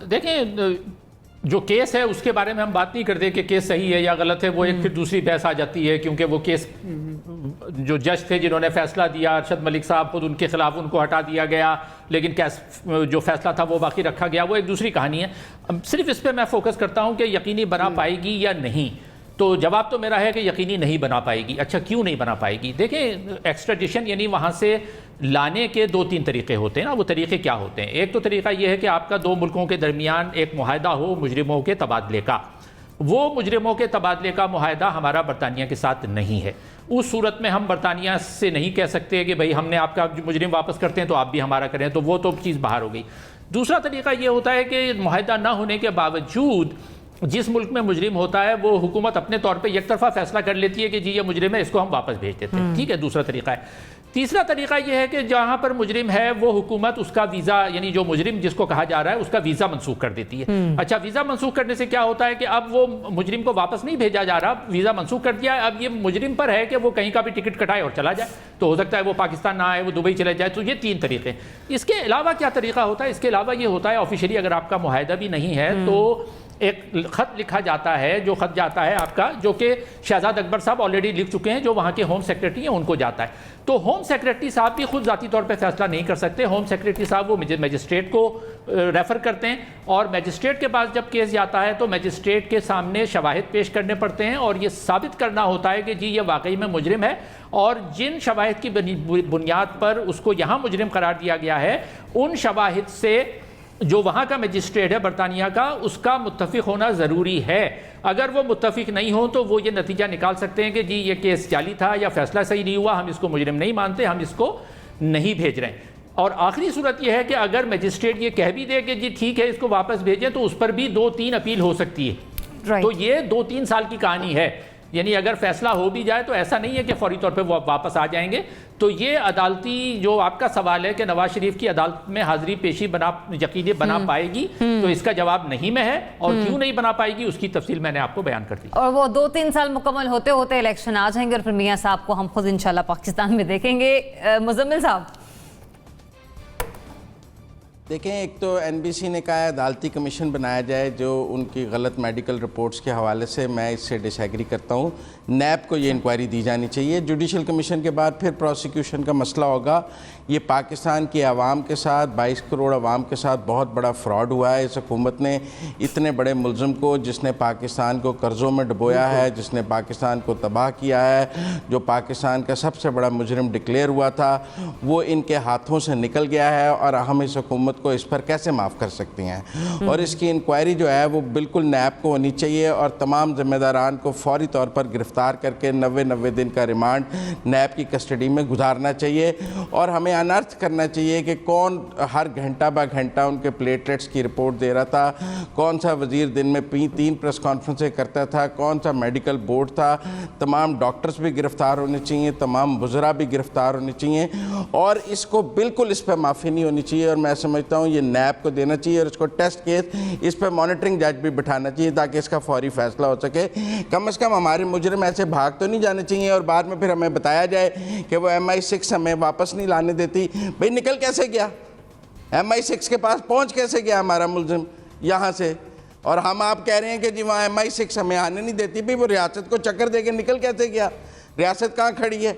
देखें, जो केस है उसके बारे में हम बात नहीं करते कि केस सही है या गलत है। वो एक फिर दूसरी बहस आ जाती है, क्योंकि वो केस जो जज थे जिन्होंने फैसला दिया अरशद मलिक साहब, खुद उनके खिलाफ उनको हटा दिया गया, लेकिन जो फैसला था वो बाकी रखा गया, वो एक दूसरी कहानी है। सिर्फ इस पर मैं फोकस करता हूँ कि यकीनी बना पाएगी या नहीं। तो जवाब तो मेरा है कि यकीनी नहीं बना पाएगी। अच्छा, क्यों नहीं बना पाएगी? देखें, एक्स्ट्राडिशन यानी वहाँ से लाने के 2-3 तरीक़े होते हैं ना। वो तरीक़े क्या होते हैं? एक तो तरीक़ा यह है कि आपका 2 मुल्कों के दरमियान एक मुआहदा हो मुजरिमों के तबादले का। वो मुजरिमों के तबादले का मुआहदा हमारा बरतानिया के साथ नहीं है। उस सूरत में हम बरतानिया से नहीं कह सकते कि भाई हमने आपका मुजरिम वापस करते हैं तो आप भी हमारा करें, तो वो तो चीज़ बाहर हो गई। दूसरा तरीका ये होता है कि मुआहदा ना होने के बावजूद जिस मुल्क में मुजरिम होता है वो हुकूमत अपने तौर पे एक तरफा फैसला कर लेती है कि जी ये मुजरिम है, इसको हम वापस भेज देते हैं। ठीक है, दूसरा तरीका है। तीसरा तरीका ये है कि जहाँ पर मुजरिम है वो हुकूमत उसका वीज़ा, यानी जो मुजरिम जिसको कहा जा रहा है उसका वीज़ा मनसूख कर देती है। अच्छा, वीज़ा मनसूख करने से क्या होता है कि अब वो मुजरिम को वापस नहीं भेजा जा रहा, वीज़ा मनसूख कर दिया, अब ये मुजरिम पर है कि वो कहीं का भी टिकट कटाए और चला जाए। तो हो सकता है वो पाकिस्तान ना आए, वो दुबई चले जाए। तो ये 3 तरीके। इसके अलावा क्या तरीका होता है? इसके अलावा ये होता है ऑफिशियली अगर आपका मुआहदा भी नहीं है तो एक खत लिखा जाता है, जो खत जाता है आपका, जो कि शहजाद अकबर साहब ऑलरेडी लिख चुके हैं, जो वहाँ के होम सेक्रेटरी हैं, उनको जाता है। तो होम सेक्रेटरी साहब भी खुद ज़ाती तौर पे फैसला नहीं कर सकते। होम सेक्रेटरी साहब वो मजिस्ट्रेट को रेफ़र करते हैं और मजिस्ट्रेट के पास जब केस जाता है तो मजिस्ट्रेट के सामने शवाहिद पेश करने पड़ते हैं और ये साबित करना होता है कि जी ये वाकई में मुजरिम है, और जिन शवाहिद की बुनियाद पर उसको यहाँ मुजरिम करार दिया गया है, उन शवाहिद से जो वहाँ का मजिस्ट्रेट है बरतानिया का, उसका मुत्तफिक होना ज़रूरी है। अगर वो मुत्तफिक नहीं हो तो वो ये नतीजा निकाल सकते हैं कि जी ये केस जाली था या फैसला सही नहीं हुआ, हम इसको मुजरिम नहीं मानते, हम इसको नहीं भेज रहे हैं। और आखिरी सूरत यह है कि अगर मजिस्ट्रेट ये कह भी दे कि जी ठीक है इसको वापस भेजें, तो उस पर भी 2-3 अपील हो सकती है। तो ये 2-3 साल की कहानी है। यानी अगर फैसला हो भी जाए तो ऐसा नहीं है कि फौरी तौर पे वो वापस आ जाएंगे। तो ये अदालती जो आपका सवाल है कि नवाज शरीफ की अदालत में हाजिरी पेशी यकीनी बना पाएगी, तो इसका जवाब नहीं में है। और क्यों नहीं बना पाएगी उसकी तफसील मैंने आपको बयान कर दी। और वो 2-3 साल मुकम्मल होते होते इलेक्शन आ जाएंगे और फिर मियां साहब को हम खुद इंशाल्लाह पाकिस्तान में देखेंगे। मुजम्मिल साहब, देखें, एक तो एनबीसी ने कहा है अदालती कमीशन बनाया जाए जो उनकी गलत मेडिकल रिपोर्ट्स के हवाले से मैं इससे डिसएग्री करता हूँ। नैब को ये इंक्वायरी दी जानी चाहिए। जुडिशल कमीशन के बाद फिर प्रोसिक्यूशन का मसला होगा। ये पाकिस्तान की आवाम के साथ, 22 करोड़ आवाम के साथ बहुत बड़ा फ्रॉड हुआ है। इस हुकूमत ने इतने बड़े मुलज़िम को, जिसने पाकिस्तान को कर्ज़ों में डुबोया है, जिसने पाकिस्तान को तबाह किया है, जो पाकिस्तान का सबसे बड़ा मुजरिम डिक्लेयर हुआ था, वो इनके हाथों से निकल गया है और हम इस हुकूमत को इस पर कैसे माफ़ कर सकते हैं। और इसकी इंक्वायरी जो है वो बिल्कुल नैब को होनी चाहिए और तमाम ज़िम्मेदारान को फौरी तौर पर गिरफ़्तार करके 90 दिन का रिमांड नैब की कस्टडी में गुजारना चाहिए। और हमें अनर्थ करना चाहिए कि कौन हर घंटा ब घंटा उनके प्लेटलेट्स की रिपोर्ट दे रहा था, कौन सा वज़ीर दिन में 3 प्रेस कॉन्फ्रेंसें करता था, कौन सा मेडिकल बोर्ड था। तमाम डॉक्टर्स भी गिरफ़्तार होने चाहिए, तमाम वज़रा भी गिरफ़्तार होने चाहिए और इसको बिल्कुल इस पर माफ़ी नहीं होनी चाहिए। और मैं समझता हूँ ये नैब को देना चाहिए और इसको टेस्ट केस, इस पर मॉनिटरिंग जज भी बिठाना चाहिए ताकि इसका फौरी फैसला हो सके। कम से कम हमारे मुजरिम ऐसे भाग तो नहीं जाने चाहिए और बाद में फिर हमें बताया जाए कि वो MI6 हमें वापस नहीं लाने देती। भाई निकल कैसे गया, MI6 के पास पहुंच कैसे गया हमारा मुलजिम यहाँ से, और हम आप कह रहे हैं कि जी वहाँ MI6 हमें आने नहीं देती। भाई वो रियासत को चक्कर दे के निकल कैसे गया, रियासत कहाँ खड़ी है।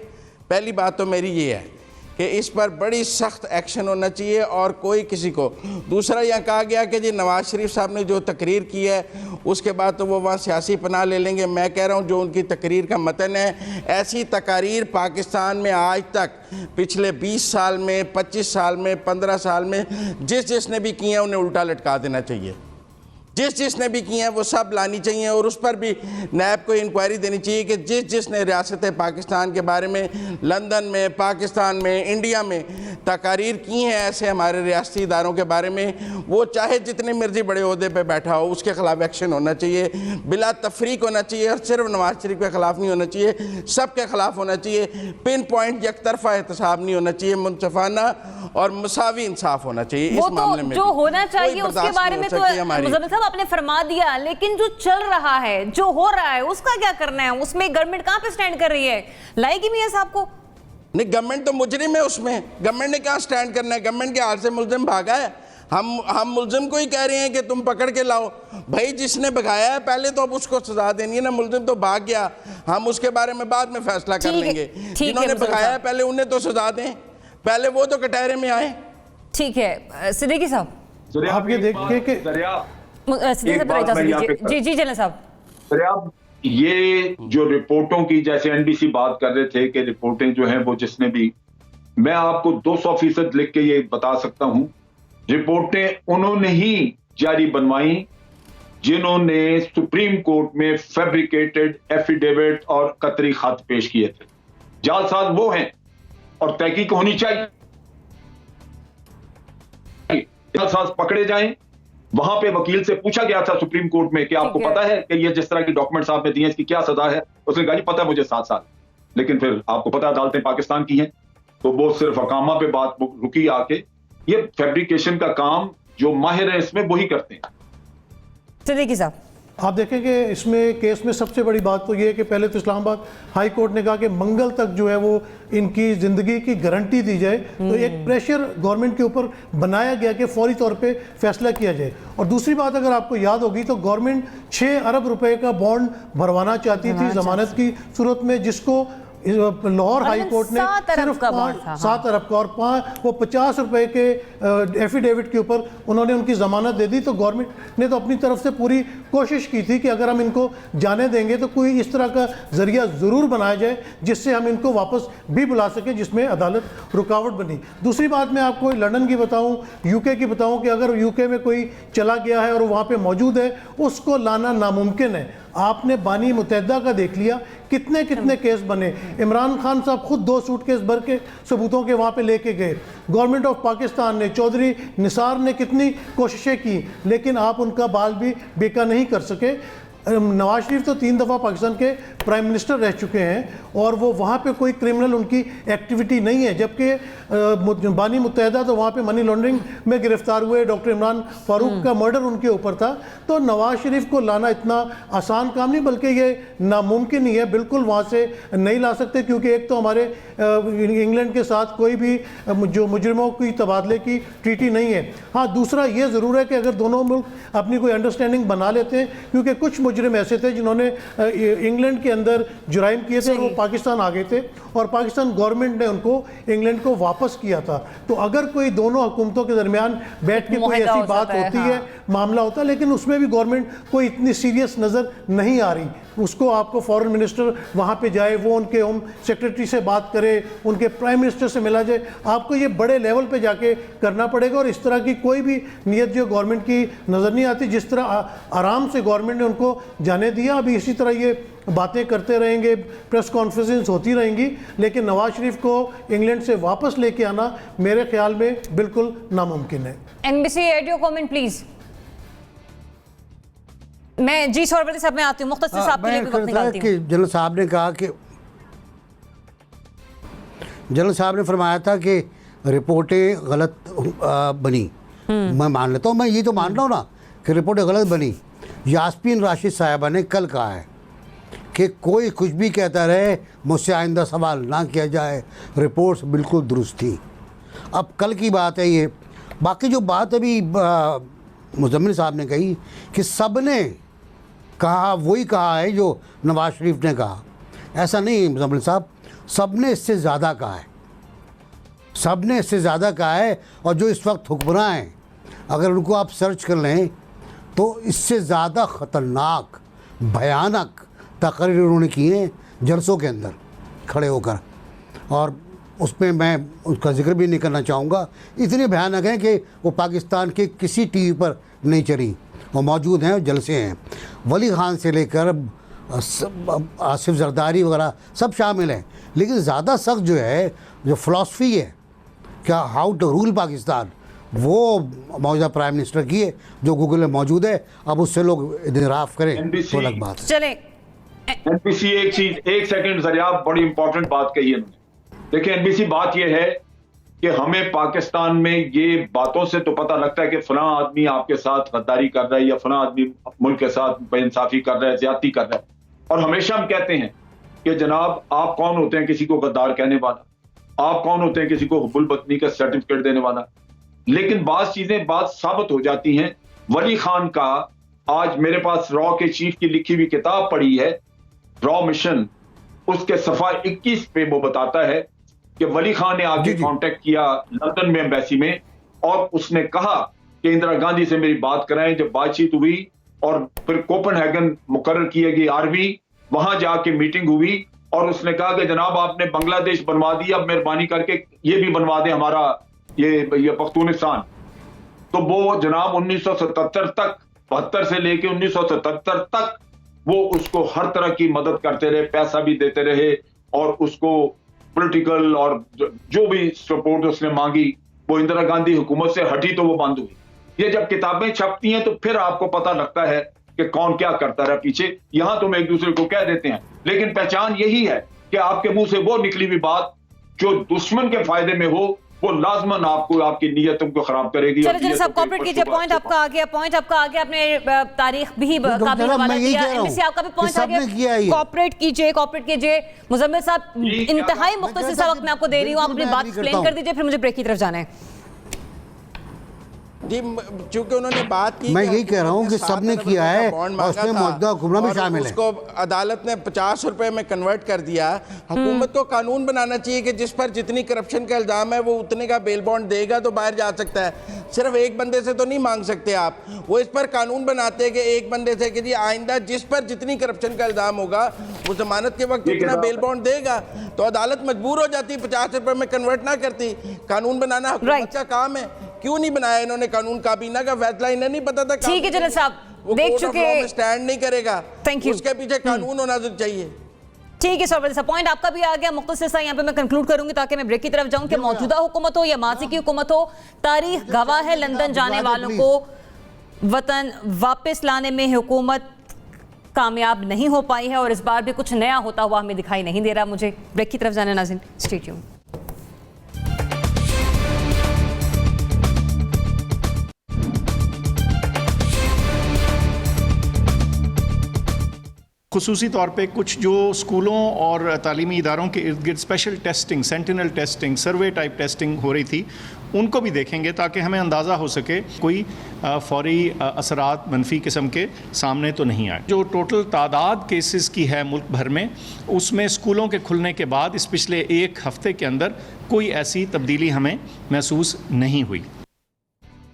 पहली बात तो मेरी ये है कि इस पर बड़ी सख्त एक्शन होना चाहिए और कोई किसी को। दूसरा यहाँ कहा गया कि जी नवाज शरीफ साहब ने जो तकरीर की है उसके बाद तो वो वहाँ सियासी पनाह ले लेंगे। मैं कह रहा हूँ जो उनकी तकरीर का मतन है, ऐसी तकारीर पाकिस्तान में आज तक पिछले 20 साल में, 25 साल में, 15 साल में जिसने भी किए हैं उन्हें उल्टा लटका देना चाहिए। जिसने भी किए हैं वो सब लानी चाहिए और उस पर भी नैब को इंक्वायरी देनी चाहिए कि जिसने रियासत पाकिस्तान के बारे में लंदन में, पाकिस्तान में, इंडिया में तकारीर की हैं ऐसे हमारे रियासती इदारों के बारे में, वो चाहे जितने मर्जी बड़े ओहदे पे बैठा हो उसके ख़िलाफ़ एक्शन होना चाहिए, बिला तफरीक होना चाहिए। और सिर्फ नवाज शरीफ के ख़िलाफ़ नहीं होना चाहिए, सब के ख़िलाफ़ होना चाहिए। पिन पॉइंट एक तरफा एहतसाब नहीं होना चाहिए, मुनसफाना और मुसावी इंसाफ होना चाहिए इस मामले में। जो होना चाहिए उसके बारे में तो आपने फरमा दिया, लेकिन जो चल रहा है, जो हो रहा है, उसका क्या करना है? उसमें गवर्नमेंट कहां पे स्टैंड कर रही है? लाएगी मियां साहब को? नहीं, गवर्नमेंट तो मुजरिम है उसमें, गवर्नमेंट ने कहां स्टैंड करना है। गवर्नमेंट के हाथ से मुलजिम भागा है। हम मुलजिम को ही कह रहे हैं कि तुम पकड़ के लाओ। भाई जिसने भगाया है पहले तो अब उसको सजा देनी है ना। मुलजिम तो भाग गया, हम उसके बारे में बाद में फैसला कर लेंगे। जिन्होंने भगाया है पहले उन्हें तो सजा दें, पहले वो तो कटहरे में आए। ठीक है सिद्दीकी साहब, आप ये देखिए कि जी जनरल साहब, ये जो रिपोर्टों की, जैसे एनबीसी बात कर रहे थे कि रिपोर्टें जो हैं वो जिसने भी, मैं आपको 200% लिख के ये बता सकता हूं, रिपोर्टें उन्होंने ही जारी बनवाई जिन्होंने सुप्रीम कोर्ट में फैब्रिकेटेड एफिडेविट और कतरी खत पेश किए थे। जालसाज वो हैं और तहकीक होनी चाहिए, जालसाज पकड़े जाएं। वहां पे वकील से पूछा गया था सुप्रीम कोर्ट में कि आपको पता है कि ये जिस तरह की डॉक्यूमेंट्स आपने दिए इसकी क्या सजा है? उसने कहा जी पता है मुझे 7 साल। लेकिन फिर आपको पता है अदालतें पाकिस्तान की हैं, तो वो सिर्फ अकामा पे बात रुकी आके। ये फैब्रिकेशन का काम जो माहिर है इसमें वही करते हैं। सिद्दीकी साहब, आप देखें कि इसमें केस में सबसे बड़ी बात तो ये है कि पहले तो इस्लामाबाद हाई कोर्ट ने कहा कि मंगल तक जो है वो इनकी ज़िंदगी की गारंटी दी जाए, तो एक प्रेशर गवर्नमेंट के ऊपर बनाया गया कि फौरी तौर पे फैसला किया जाए। और दूसरी बात अगर आपको याद होगी तो गवर्नमेंट 6 अरब रुपए का बॉन्ड भरवाना चाहती थी ज़मानत की सूरत में, जिसको लाहौर हाई कोर्ट ने सिर्फ 7 अरब का और वो 50 रुपए के एफिडेविट के ऊपर उन्होंने उनकी ज़मानत दे दी। तो गवर्नमेंट ने तो अपनी तरफ से पूरी कोशिश की थी कि अगर हम इनको जाने देंगे तो कोई इस तरह का जरिया ज़रूर बनाया जाए जिससे हम इनको वापस भी बुला सकें, जिसमें अदालत रुकावट बनी। दूसरी बात मैं आपको लंदन की बताऊं, यूके की बताऊं कि अगर यूके में कोई चला गया है और वहाँ पे मौजूद है, उसको लाना नामुमकिन है। आपने बानी मुत्तहिदा का देख लिया, कितने कितने केस बने। इमरान खान साहब खुद 2 सूटकेस भर के सबूतों के वहाँ पे लेके गए। गवर्नमेंट ऑफ पाकिस्तान ने, चौधरी निसार ने कितनी कोशिशें की, लेकिन आप उनका बाल भी बेका नहीं कर सके। नवाज शरीफ तो 3 दफ़ा पाकिस्तान के प्राइम मिनिस्टर रह चुके हैं और वो वहाँ पे कोई क्रिमिनल उनकी एक्टिविटी नहीं है, जबकि बानी मुत्तहिदा तो वहाँ पे मनी लॉन्ड्रिंग में गिरफ्तार हुए। डॉक्टर इमरान फारूक का मर्डर उनके ऊपर था। तो नवाज शरीफ को लाना इतना आसान काम नहीं, बल्कि ये नामुमकिन ही है। बिल्कुल वहाँ से नहीं ला सकते, क्योंकि एक तो हमारे इंग्लैंड के साथ कोई भी जो मुजरिमों की तबादले की ट्रीटी नहीं है। हाँ, दूसरा ये ज़रूर है कि अगर दोनों मुल्क अपनी कोई अंडरस्टैंडिंग बना लेते हैं, क्योंकि कुछ मुजरिम ऐसे थे जिन्होंने इंग्लैंड के अंदर जुराइम किए थे और वो पाकिस्तान आ गए थे और पाकिस्तान गवर्नमेंट ने उनको इंग्लैंड को वापस किया था। तो अगर कोई दोनों हुकूमतों के दरमियान बैठ के कोई ऐसी बात होती है, मामला होता है, लेकिन उसमें भी गवर्नमेंट कोई इतनी सीरियस नज़र नहीं आ रही। उसको आपको फॉरेन मिनिस्टर वहाँ पे जाए, वो उनके होम सेक्रेटरी से बात करे, उनके प्राइम मिनिस्टर से मिला जाए, आपको ये बड़े लेवल पे जाके करना पड़ेगा। और इस तरह की कोई भी नीयत जो गवर्नमेंट की नज़र नहीं आती। जिस तरह आराम से गवर्नमेंट ने उनको जाने दिया, अभी इसी तरह ये बातें करते रहेंगे, प्रेस कॉन्फ्रेंस होती रहेंगी, लेकिन नवाज शरीफ को इंग्लैंड से वापस लेके आना मेरे ख्याल में बिल्कुल नामुमकिन है। NBC add your comment please. मैं जी सौरवर्दी साहब में आती हूँ, मुख्तसर साहब के लिए भी वक्त निकालती हूँ। जनरल साहब ने कहा कि जनरल साहब ने फरमाया था कि रिपोर्टें गलत बनी। मैं मान लेता हूँ, मैं ये तो मान रहा हूँ ना कि रिपोर्टें गलत बनी। यास्मीन राशिद साहिबा ने कल कहा है कि कोई कुछ भी कहता रहे, मुझसे आइंदा सवाल ना किया जाए, रिपोर्ट्स बिल्कुल दुरुस्त थी। अब कल की बात है ये। बाकी जो बात अभी मुज़म्मिल साहब ने कही कि सब ने कहा वही कहा है जो नवाज शरीफ ने कहा, ऐसा नहीं मुज़म्मिल साहब, सब ने इससे ज़्यादा कहा है, सब ने इससे ज़्यादा कहा है। और जो इस वक्त हुक्मरान हैं, अगर उनको आप सर्च कर लें तो इससे ज़्यादा ख़तरनाक भयानक तकरीर उन्होंने की हैं जलसों के अंदर खड़े होकर, और उसमें मैं उसका जिक्र भी नहीं करना चाहूँगा। इतने भयानक हैं कि वो पाकिस्तान के किसी टीवी पर नहीं चली और मौजूद हैं, जलसे हैं। वली खान से लेकर आसिफ जरदारी वगैरह सब शामिल हैं। लेकिन ज़्यादा सख्त जो है, जो फ़िलासफ़ी है क्या हाउ टू रूल पाकिस्तान, वो मौजूदा प्राइम मिनिस्टर की है जो गूगल में मौजूद है। अब उससे लोग इनराफ करें तो अलग बात है। चले NBC एक चीज, एक सेकंड जरिया, बड़ी इंपॉर्टेंट बात कही है उन्होंने। देखिए NBC, बात यह है कि हमें पाकिस्तान में ये बातों से तो पता लगता है कि फलां आदमी आपके साथ गद्दारी कर रहा है या फलां आदमी मुल्क के साथ बेइंसाफी कर रहा है, ज्यादती कर रहा है। और हमेशा हम कहते हैं कि जनाब आप कौन होते हैं किसी को गद्दार कहने वाला, आप कौन होते हैं किसी को हुब्बुल बतनी का सर्टिफिकेट देने वाला। लेकिन बात साबित हो जाती हैं। वली खान का आज मेरे पास रॉ के चीफ की लिखी हुई किताब पढ़ी है, रॉ मिशन, उसके सफा 21 पे वो बताता है कि वली खान ने आगे कांटेक्ट किया लंदन में एम्बेसी में और उसने कहा कि इंदिरा गांधी से मेरी बात कराएं। जब बातचीत हुई और फिर कोपेनहेगन मुकर्रर किए गए आरबी, वहां जाके मीटिंग हुई और उसने कहा कि जनाब आपने बांग्लादेश बनवा दिया, अब मेहरबानी करके ये भी बनवा दें हमारा ये पख्तूनिस्तान। तो वो जनाब 1977 तक 1972 से लेके 1977 तक वो उसको हर तरह की मदद करते रहे, पैसा भी देते रहे और उसको पॉलिटिकल और जो भी सपोर्ट उसने मांगी वो इंदिरा गांधी हुकूमत से हटी तो वो बंद हुई। ये जब किताबें छपती हैं तो फिर आपको पता लगता है कि कौन क्या करता रहा पीछे। यहां तुम एक दूसरे को कह देते हैं, लेकिन पहचान यही है कि आपके मुंह से वो निकली हुई बात जो दुश्मन के फायदे में हो वो लाजमन आपको आपकी नीयतों को खराब करेगी। चलो जरा सब कॉपरेट कीजिए, पॉइंट आपका आ गया, आपने तारीख भी काफी हवाला दिया, एमबीसी आपका भी पॉइंट आ गया, कॉपरेट कीजिए। मुजम्मिल साहब इंतहाई मुख्तसर सा वक्त मैं आपको दे रही हूँ, आप अपनी बात एक्सप्लेन कर दीजिए, फिर मुझे ब्रेक की तरफ जाना है। जी, चूंकि उन्होंने बात की, मैं यही कह रहा हूं कि सबने किया है और उसमें मौजूदा हुक्मरान भी शामिल है। उसको अदालत ने 50 रुपए में कन्वर्ट कर दिया। हुकूमत को कानून बनाना चाहिए कि जिस पर जितनी करप्शन का इल्जाम है वो उतने का बेल बॉन्ड देगा तो बाहर जा सकता है। सिर्फ एक बंदे से तो नहीं मांग सकते आप। वो इस पर कानून बनाते हैं कि एक बंदे से कि जी आइंदा जिस पर जितनी करप्शन का इल्जाम होगा वो जमानत के वक्त उतना बेल बॉन्ड देगा, तो अदालत मजबूर हो जाती 50 रुपए में कन्वर्ट ना करती। कानून बनाना हुकूमत का काम है, क्यों नहीं बनाया इन्होंने कानून? काबीना का फैसला इन्हें नहीं पता था। ठीक है जनरल साहब, देख चुके, स्टैंड नहीं करेगा, थैंक यू, उसके पीछे कानून होना चाहिए। ठीक है सर, पॉइंट आपका भी आ गया। मुख्तसर सा यहाँ पे मैं कंक्लूड करूंगी ताकि मैं ब्रेक की तरफ जाऊं कि मौजूदा हुकूमत हो या माजी की हुकूमत हो, तारीख गवाह है लंदन जाने वालों को वतन वापस लाने में हुकूमत कामयाब नहीं हो पाई है और इस बार भी कुछ नया होता हुआ हमें दिखाई नहीं दे रहा। मुझे ब्रेक की तरफ जाना, नाज़रीन स्टे ट्यून्ड। खुसूसी तौर पे कुछ जो स्कूलों और तालीमी इदारों के इर्द गिर्द स्पेशल टेस्टिंग, सेंटिनल टेस्टिंग, सर्वे टाइप टेस्टिंग हो रही थी, उनको भी देखेंगे ताकि हमें अंदाज़ा हो सके कोई फौरी असरात मनफी किस्म के सामने तो नहीं आए। जो टोटल तादाद केसेस की है मुल्क भर में, उसमें स्कूलों के खुलने के बाद इस पिछले एक हफ्ते के अंदर कोई ऐसी तब्दीली हमें महसूस नहीं हुई।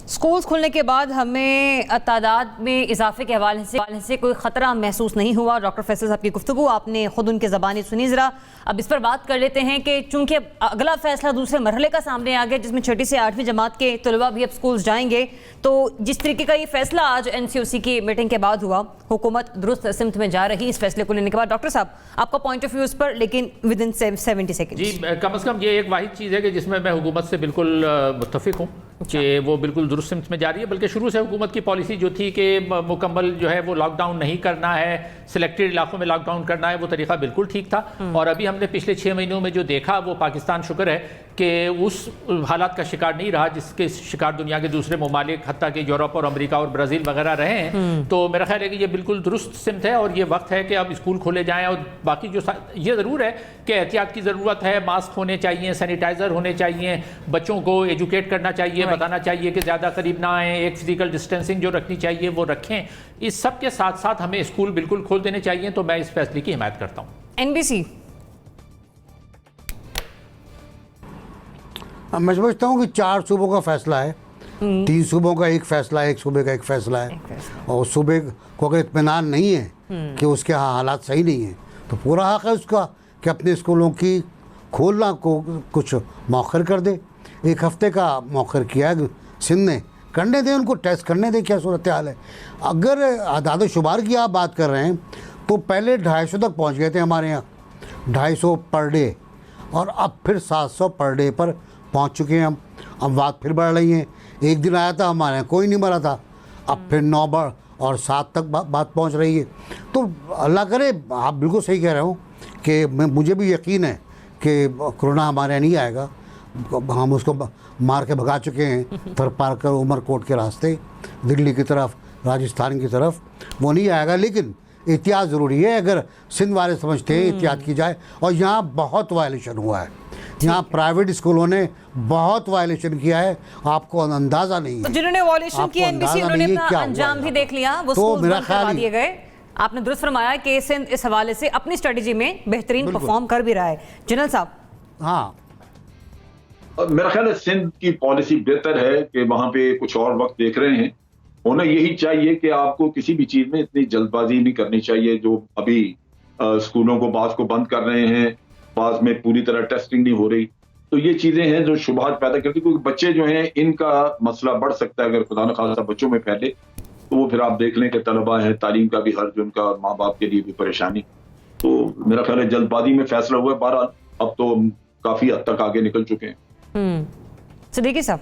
स्कूल्स खुलने के बाद हमें तादाद में इजाफे के हवाले से कोई ख़तरा महसूस नहीं हुआ। डॉक्टर फैसल साहब की गुफ्तगू आपने खुद उनके ज़बानी सुनी। ज़रा अब इस पर बात कर लेते हैं कि चूंकि अगला फैसला दूसरे मरहले का सामने आ गया जिसमें 6ठी से 8वीं जमात के तलबा भी अब स्कूल्स जाएंगे, तो जिस तरीके का ये फैसला आज NCOC की मीटिंग के बाद हुआ, हुकूमत दुरुस्त सिमत में जा रही इस फैसले को लेने के बाद। डॉक्टर साहब आपका पॉइंट ऑफ व्यू इस पर, लेकिन विद इन 70 सेकेंड। जी, कम से कम ये एक वाहिद चीज़ है कि जिसमें मैं हुकूमत से बिल्कुल मुत्तफिक हूँ कि वो बिल्कुल दुरुस्त सिमत में जा रही है। बल्कि शुरू से हुकूमत की पॉलिसी जो थी कि मुकम्मल जो है वो लॉकडाउन नहीं करना है, सिलेक्टेड इलाकों में लॉकडाउन करना है, वो तरीका बिल्कुल ठीक था। और अभी हमने पिछले 6 महीनों में जो देखा वो पाकिस्तान शुक्र है कि उस हालात का शिकार नहीं रहा जिसके शिकार दुनिया के दूसरे ममालिक, हत्ता कि यूरोप और अमेरिका और ब्राज़ील वगैरह रहे हैं। तो मेरा ख्याल है कि ये बिल्कुल दुरुस्त सिमत है और ये वक्त है कि अब स्कूल खोले जाएँ। और बाकी जो ये ज़रूर है कि एहतियात की ज़रूरत है, मास्क होने चाहिए, सैनिटाइज़र होने चाहिए, बच्चों को एजुकेट करना चाहिए, बताना चाहिए कि ज़्यादा करीब ना आएँ, एक फिजिकल डिस्टेंसिंग जो रखनी चाहिए वो रखें। इस सब के साथ साथ हमें स्कूल बिल्कुल खोल देने चाहिए। तो मैं इस फैसले की हिमायत करता हूँ। NBC मैं समझता हूँ कि 4 सूबों का फैसला है, 3 सूबों का एक फैसला है, एक सूबे का एक फैसला है। और सूबे को अगर इत्मीनान नहीं है कि उसके यहाँ हालात सही नहीं है तो पूरा हक़ है उसका कि अपने स्कूलों की खोलना को कुछ मौखर कर दे। 1 हफ्ते का मौखर किया है सिंध ने, करने दें उनको, टेस्ट करने दें क्या सूरत हाल है। अगर आदाद शुमार की आप बात कर रहे हैं तो पहले 250 तक पहुँच गए थे हमारे यहाँ, 250 पर डे, और अब फिर 700 पर डे पर पहुंच चुके हैं हम। अब बात फिर बढ़ रही है। एक दिन आया था हमारे यहाँ कोई नहीं मरा था, अब फिर 9 बढ़ और 7 तक बात पहुंच रही है। तो अल्लाह करे, आप बिल्कुल सही कह रहे हो कि मुझे भी यकीन है कि कोरोना हमारे यहाँ नहीं आएगा। हम उसको मार के भगा चुके हैं थर पार कर उमरकोट के रास्ते, दिल्ली की तरफ, राजस्थान की तरफ, वो नहीं आएगा। लेकिन एहतियात ज़रूरी है। अगर सिंध वाले समझते हैं एहतियात की जाए, और यहाँ बहुत वायलेशन हुआ है, यहाँ प्राइवेट स्कूलों ने बहुत वायलेशन किया है, आपको अंदाजा नहीं है। तो जिन्होंने वायलेशन किया NBC, उन्होंने अपना अंजाम भी देख लिया, वो तो मेरा ख्याल दिए गए। आपने दुरुस्त फरमाया कि सिंध इस हवाले से अपनी स्ट्रेटजी में बेहतरीन परफॉर्म कर भी रहा है। जनरल साहब। हाँ, मेरा ख्याल है सिंध की पॉलिसी बेहतर है कि वहां पे कुछ और वक्त देख रहे हैं। उन्हें यही चाहिए कि आपको किसी भी चीज में इतनी जल्दबाजी नहीं करनी चाहिए। जो अभी स्कूलों को बाज़ को बंद कर रहे हैं, बाज़ में पूरी तरह टेस्टिंग नहीं हो रही, तो ये चीजें हैं जो शुबहात पैदा करती, क्योंकि बच्चे जो हैं इनका मसला बढ़ सकता है अगर खुदा न खासा बच्चों में फैले तो वो फिर आप देख लें कि तलबा है, तालीम का भी हर्ज उनका और माँ बाप के लिए भी परेशानी। तो मेरा ख्याल है जल्दबाजी में फैसला हुआ है। बहरहाल अब तो काफ़ी हद तक आगे निकल चुके हैं। सिद्दीकी साहब,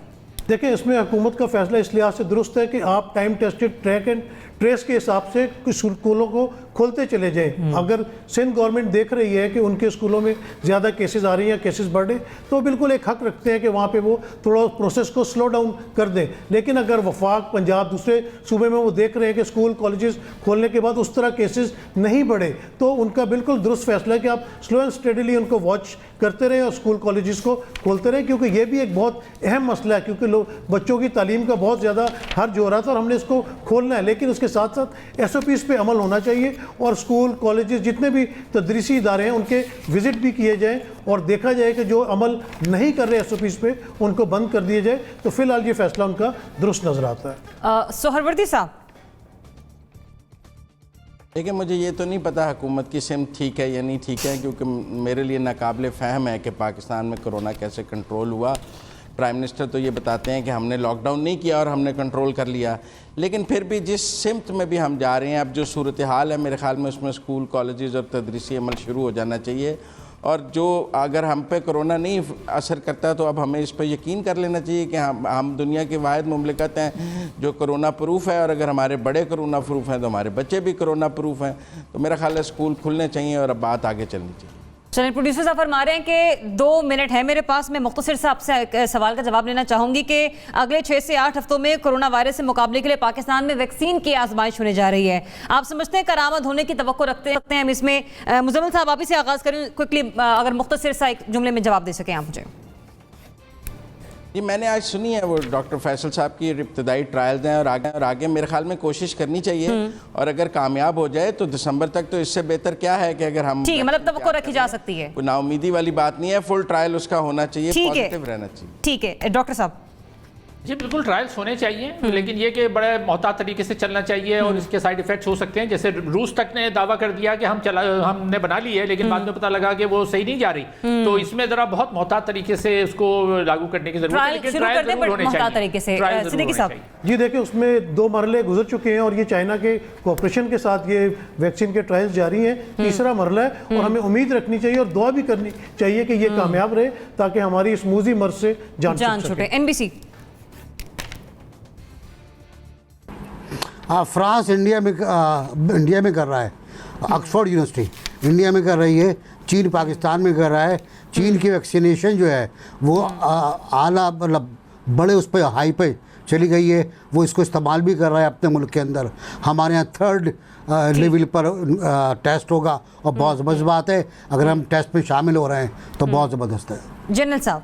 देखिए, इसमें हुकूमत का फैसला इस लिहाज से दुरुस्त है कि आप time tested track and trace के हिसाब से कुछ स्कूलों को खोलते चले जाएं। अगर सिंध गवर्नमेंट देख रही है कि उनके स्कूलों में ज़्यादा केसेस आ रही हैं, केसेस बढ़ रहे, तो बिल्कुल एक हक रखते हैं कि वहाँ पे वो थोड़ा प्रोसेस को स्लो डाउन कर दें। लेकिन अगर वफाक, पंजाब, दूसरे सूबे में वो देख रहे हैं कि स्कूल कॉलेजेस खोलने के बाद उस तरह केसेस नहीं बढ़े, तो उनका बिल्कुल दुरुस्त फैसला है कि आप स्लो एंड स्टेडीली उनको वॉच करते रहें और स्कूल कॉलेजेस को खोलते रहें, क्योंकि ये भी एक बहुत अहम मसला है, क्योंकि लोग बच्चों की तालीम का बहुत ज़्यादा हर्ज हो रहा था और हमने इसको खोलना है। लेकिन उसके साथ साथ SOPs पे अमल होना चाहिए और स्कूल कॉलेजेस जितने भी तदरीसी इदारे हैं उनके विज़िट भी किए जाएँ और देखा जाए कि जो अमल नहीं कर रहे SOPs पे उनको बंद कर दिए जाए। तो फिलहाल ये फैसला उनका दुरुस्त नज़र आता है। सोहरवर्दी साहब, देखिए, मुझे ये तो नहीं पता हुकूमत की सिमत ठीक है या नहीं ठीक है, क्योंकि मेरे लिए नाकाबिले फ़हम है कि पाकिस्तान में कोरोना कैसे कंट्रोल हुआ। प्राइम मिनिस्टर तो ये बताते हैं कि हमने लॉकडाउन नहीं किया और हमने कंट्रोल कर लिया, लेकिन फिर भी जिस सिमत में भी हम जा रहे हैं, अब जो सूरत हाल है मेरे ख़्याल में उसमें स्कूल, कॉलेजेस और तदरीसी अमल शुरू हो जाना चाहिए। और जो अगर हम पे कोरोना नहीं असर करता तो अब हमें इस पर यकीन कर लेना चाहिए कि हम दुनिया की वाहिद मुमलिकत हैं जो कोरोना प्रूफ है, और अगर हमारे बड़े कोरोना प्रूफ हैं तो हमारे बच्चे भी कोरोना प्रूफ हैं। तो मेरा ख्याल है स्कूल खुलने चाहिए और अब बात आगे चलनी चाहिए। चैनल प्रोड्यूसर साहब फरमा रहे हैं कि 2 मिनट है मेरे पास। मैं मुख्तसर से आपसे सवाल का जवाब लेना चाहूँगी कि अगले 6 से 8 हफ्तों में कोरोना वायरस से मुकाबले के लिए पाकिस्तान में वैक्सीन की आजमाइश होने जा रही है। आप समझते हैं करामद होने की तवक्को रखते हैं हम इसमें? मुजम्मिल साहब, आप ही से आगाज़ करें क्विकली, अगर मुख्तसर सा एक जुमले में जवाब दे सकें आप मुझे। जी, मैंने आज सुनी है वो डॉक्टर फैसल साहब की इब्तदाई ट्रायल्स हैं और आगे मेरे ख्याल में कोशिश करनी चाहिए, और अगर कामयाब हो जाए तो दिसंबर तक तो इससे बेहतर क्या है कि अगर हम ठीक है, मतलब तवक्को रखी जा सकती है, कोई नाउमीदी वाली बात नहीं है। फुल ट्रायल उसका होना चाहिए, पॉजिटिव रहना चाहिए। ठीक है डॉक्टर साहब। जी बिल्कुल, ट्रायल्स होने चाहिए, लेकिन ये कि बड़े मोहतात तरीके से चलना चाहिए और इसके साइड इफेक्ट्स हो सकते हैं। जैसे रूस तक ने दावा कर दिया कि हमने बना ली है, लेकिन बाद में पता लगा कि वो सही नहीं जा रही। तो इसमें जरा बहुत मोहतात तरीके से उसको लागू करने की जरूरत है, लेकिन ट्रायल जरूर होने चाहिए। सिद्दीकी साहब, जी देखिए, उसमें 2 मरहले गुजर चुके हैं और ये चाइना के कोऑपरेशन के साथ ये वैक्सीन के ट्रायल्स जारी हैं। तीसरा मरहला है और हमें उम्मीद रखनी चाहिए और दुआ भी करनी चाहिए कि ये कामयाब रहे, ताकि हमारी इस मूजी मर्ज से जान छूटे। NBC। फ्रांस इंडिया में कर रहा है, ऑक्सफोर्ड यूनिवर्सिटी इंडिया में कर रही है, चीन पाकिस्तान में कर रहा है। चीन की वैक्सीनेशन जो है वो आला मतलब बड़े उस पर हाई पे चली गई है, वो इसको इस्तेमाल भी कर रहा है अपने मुल्क के अंदर। हमारे यहाँ 3rd लेवल पर टेस्ट होगा और बहुत ज़बरदस्त बात है, अगर हम टेस्ट में शामिल हो रहे हैं तो बहुत ज़बरदस्त है। जनरल साहब।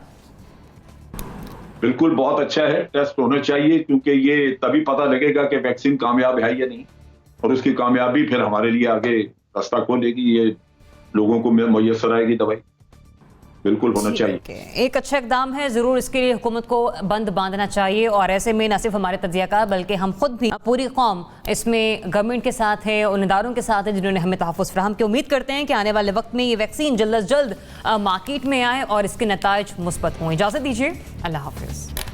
बिल्कुल बहुत अच्छा है, टेस्ट होना चाहिए, क्योंकि ये तभी पता लगेगा कि वैक्सीन कामयाब है या नहीं, और उसकी कामयाबी फिर हमारे लिए आगे रास्ता खोलेगी, ये लोगों को मुयस्सर आएगी दवाई। बिल्कुल होना चाहिए, एक अच्छा इकदाम है, ज़रूर इसके लिए हुकूमत को बंद बांधना चाहिए। और ऐसे में न सिर्फ हमारे तज्ज़ियाकार बल्कि हम खुद भी, पूरी कौम इसमें गवर्नमेंट के साथ है, उन इदारों के साथ है जिन्होंने हमें तहफ़्फ़ुज़ फ़राहम किया। उम्मीद करते हैं कि आने वाले वक्त में ये वैक्सीन जल्द अज जल्द मार्केट में आए और इसके नताइज मुस्बत हों। इजाज़त दीजिए, अल्लाह हाफ़िज़।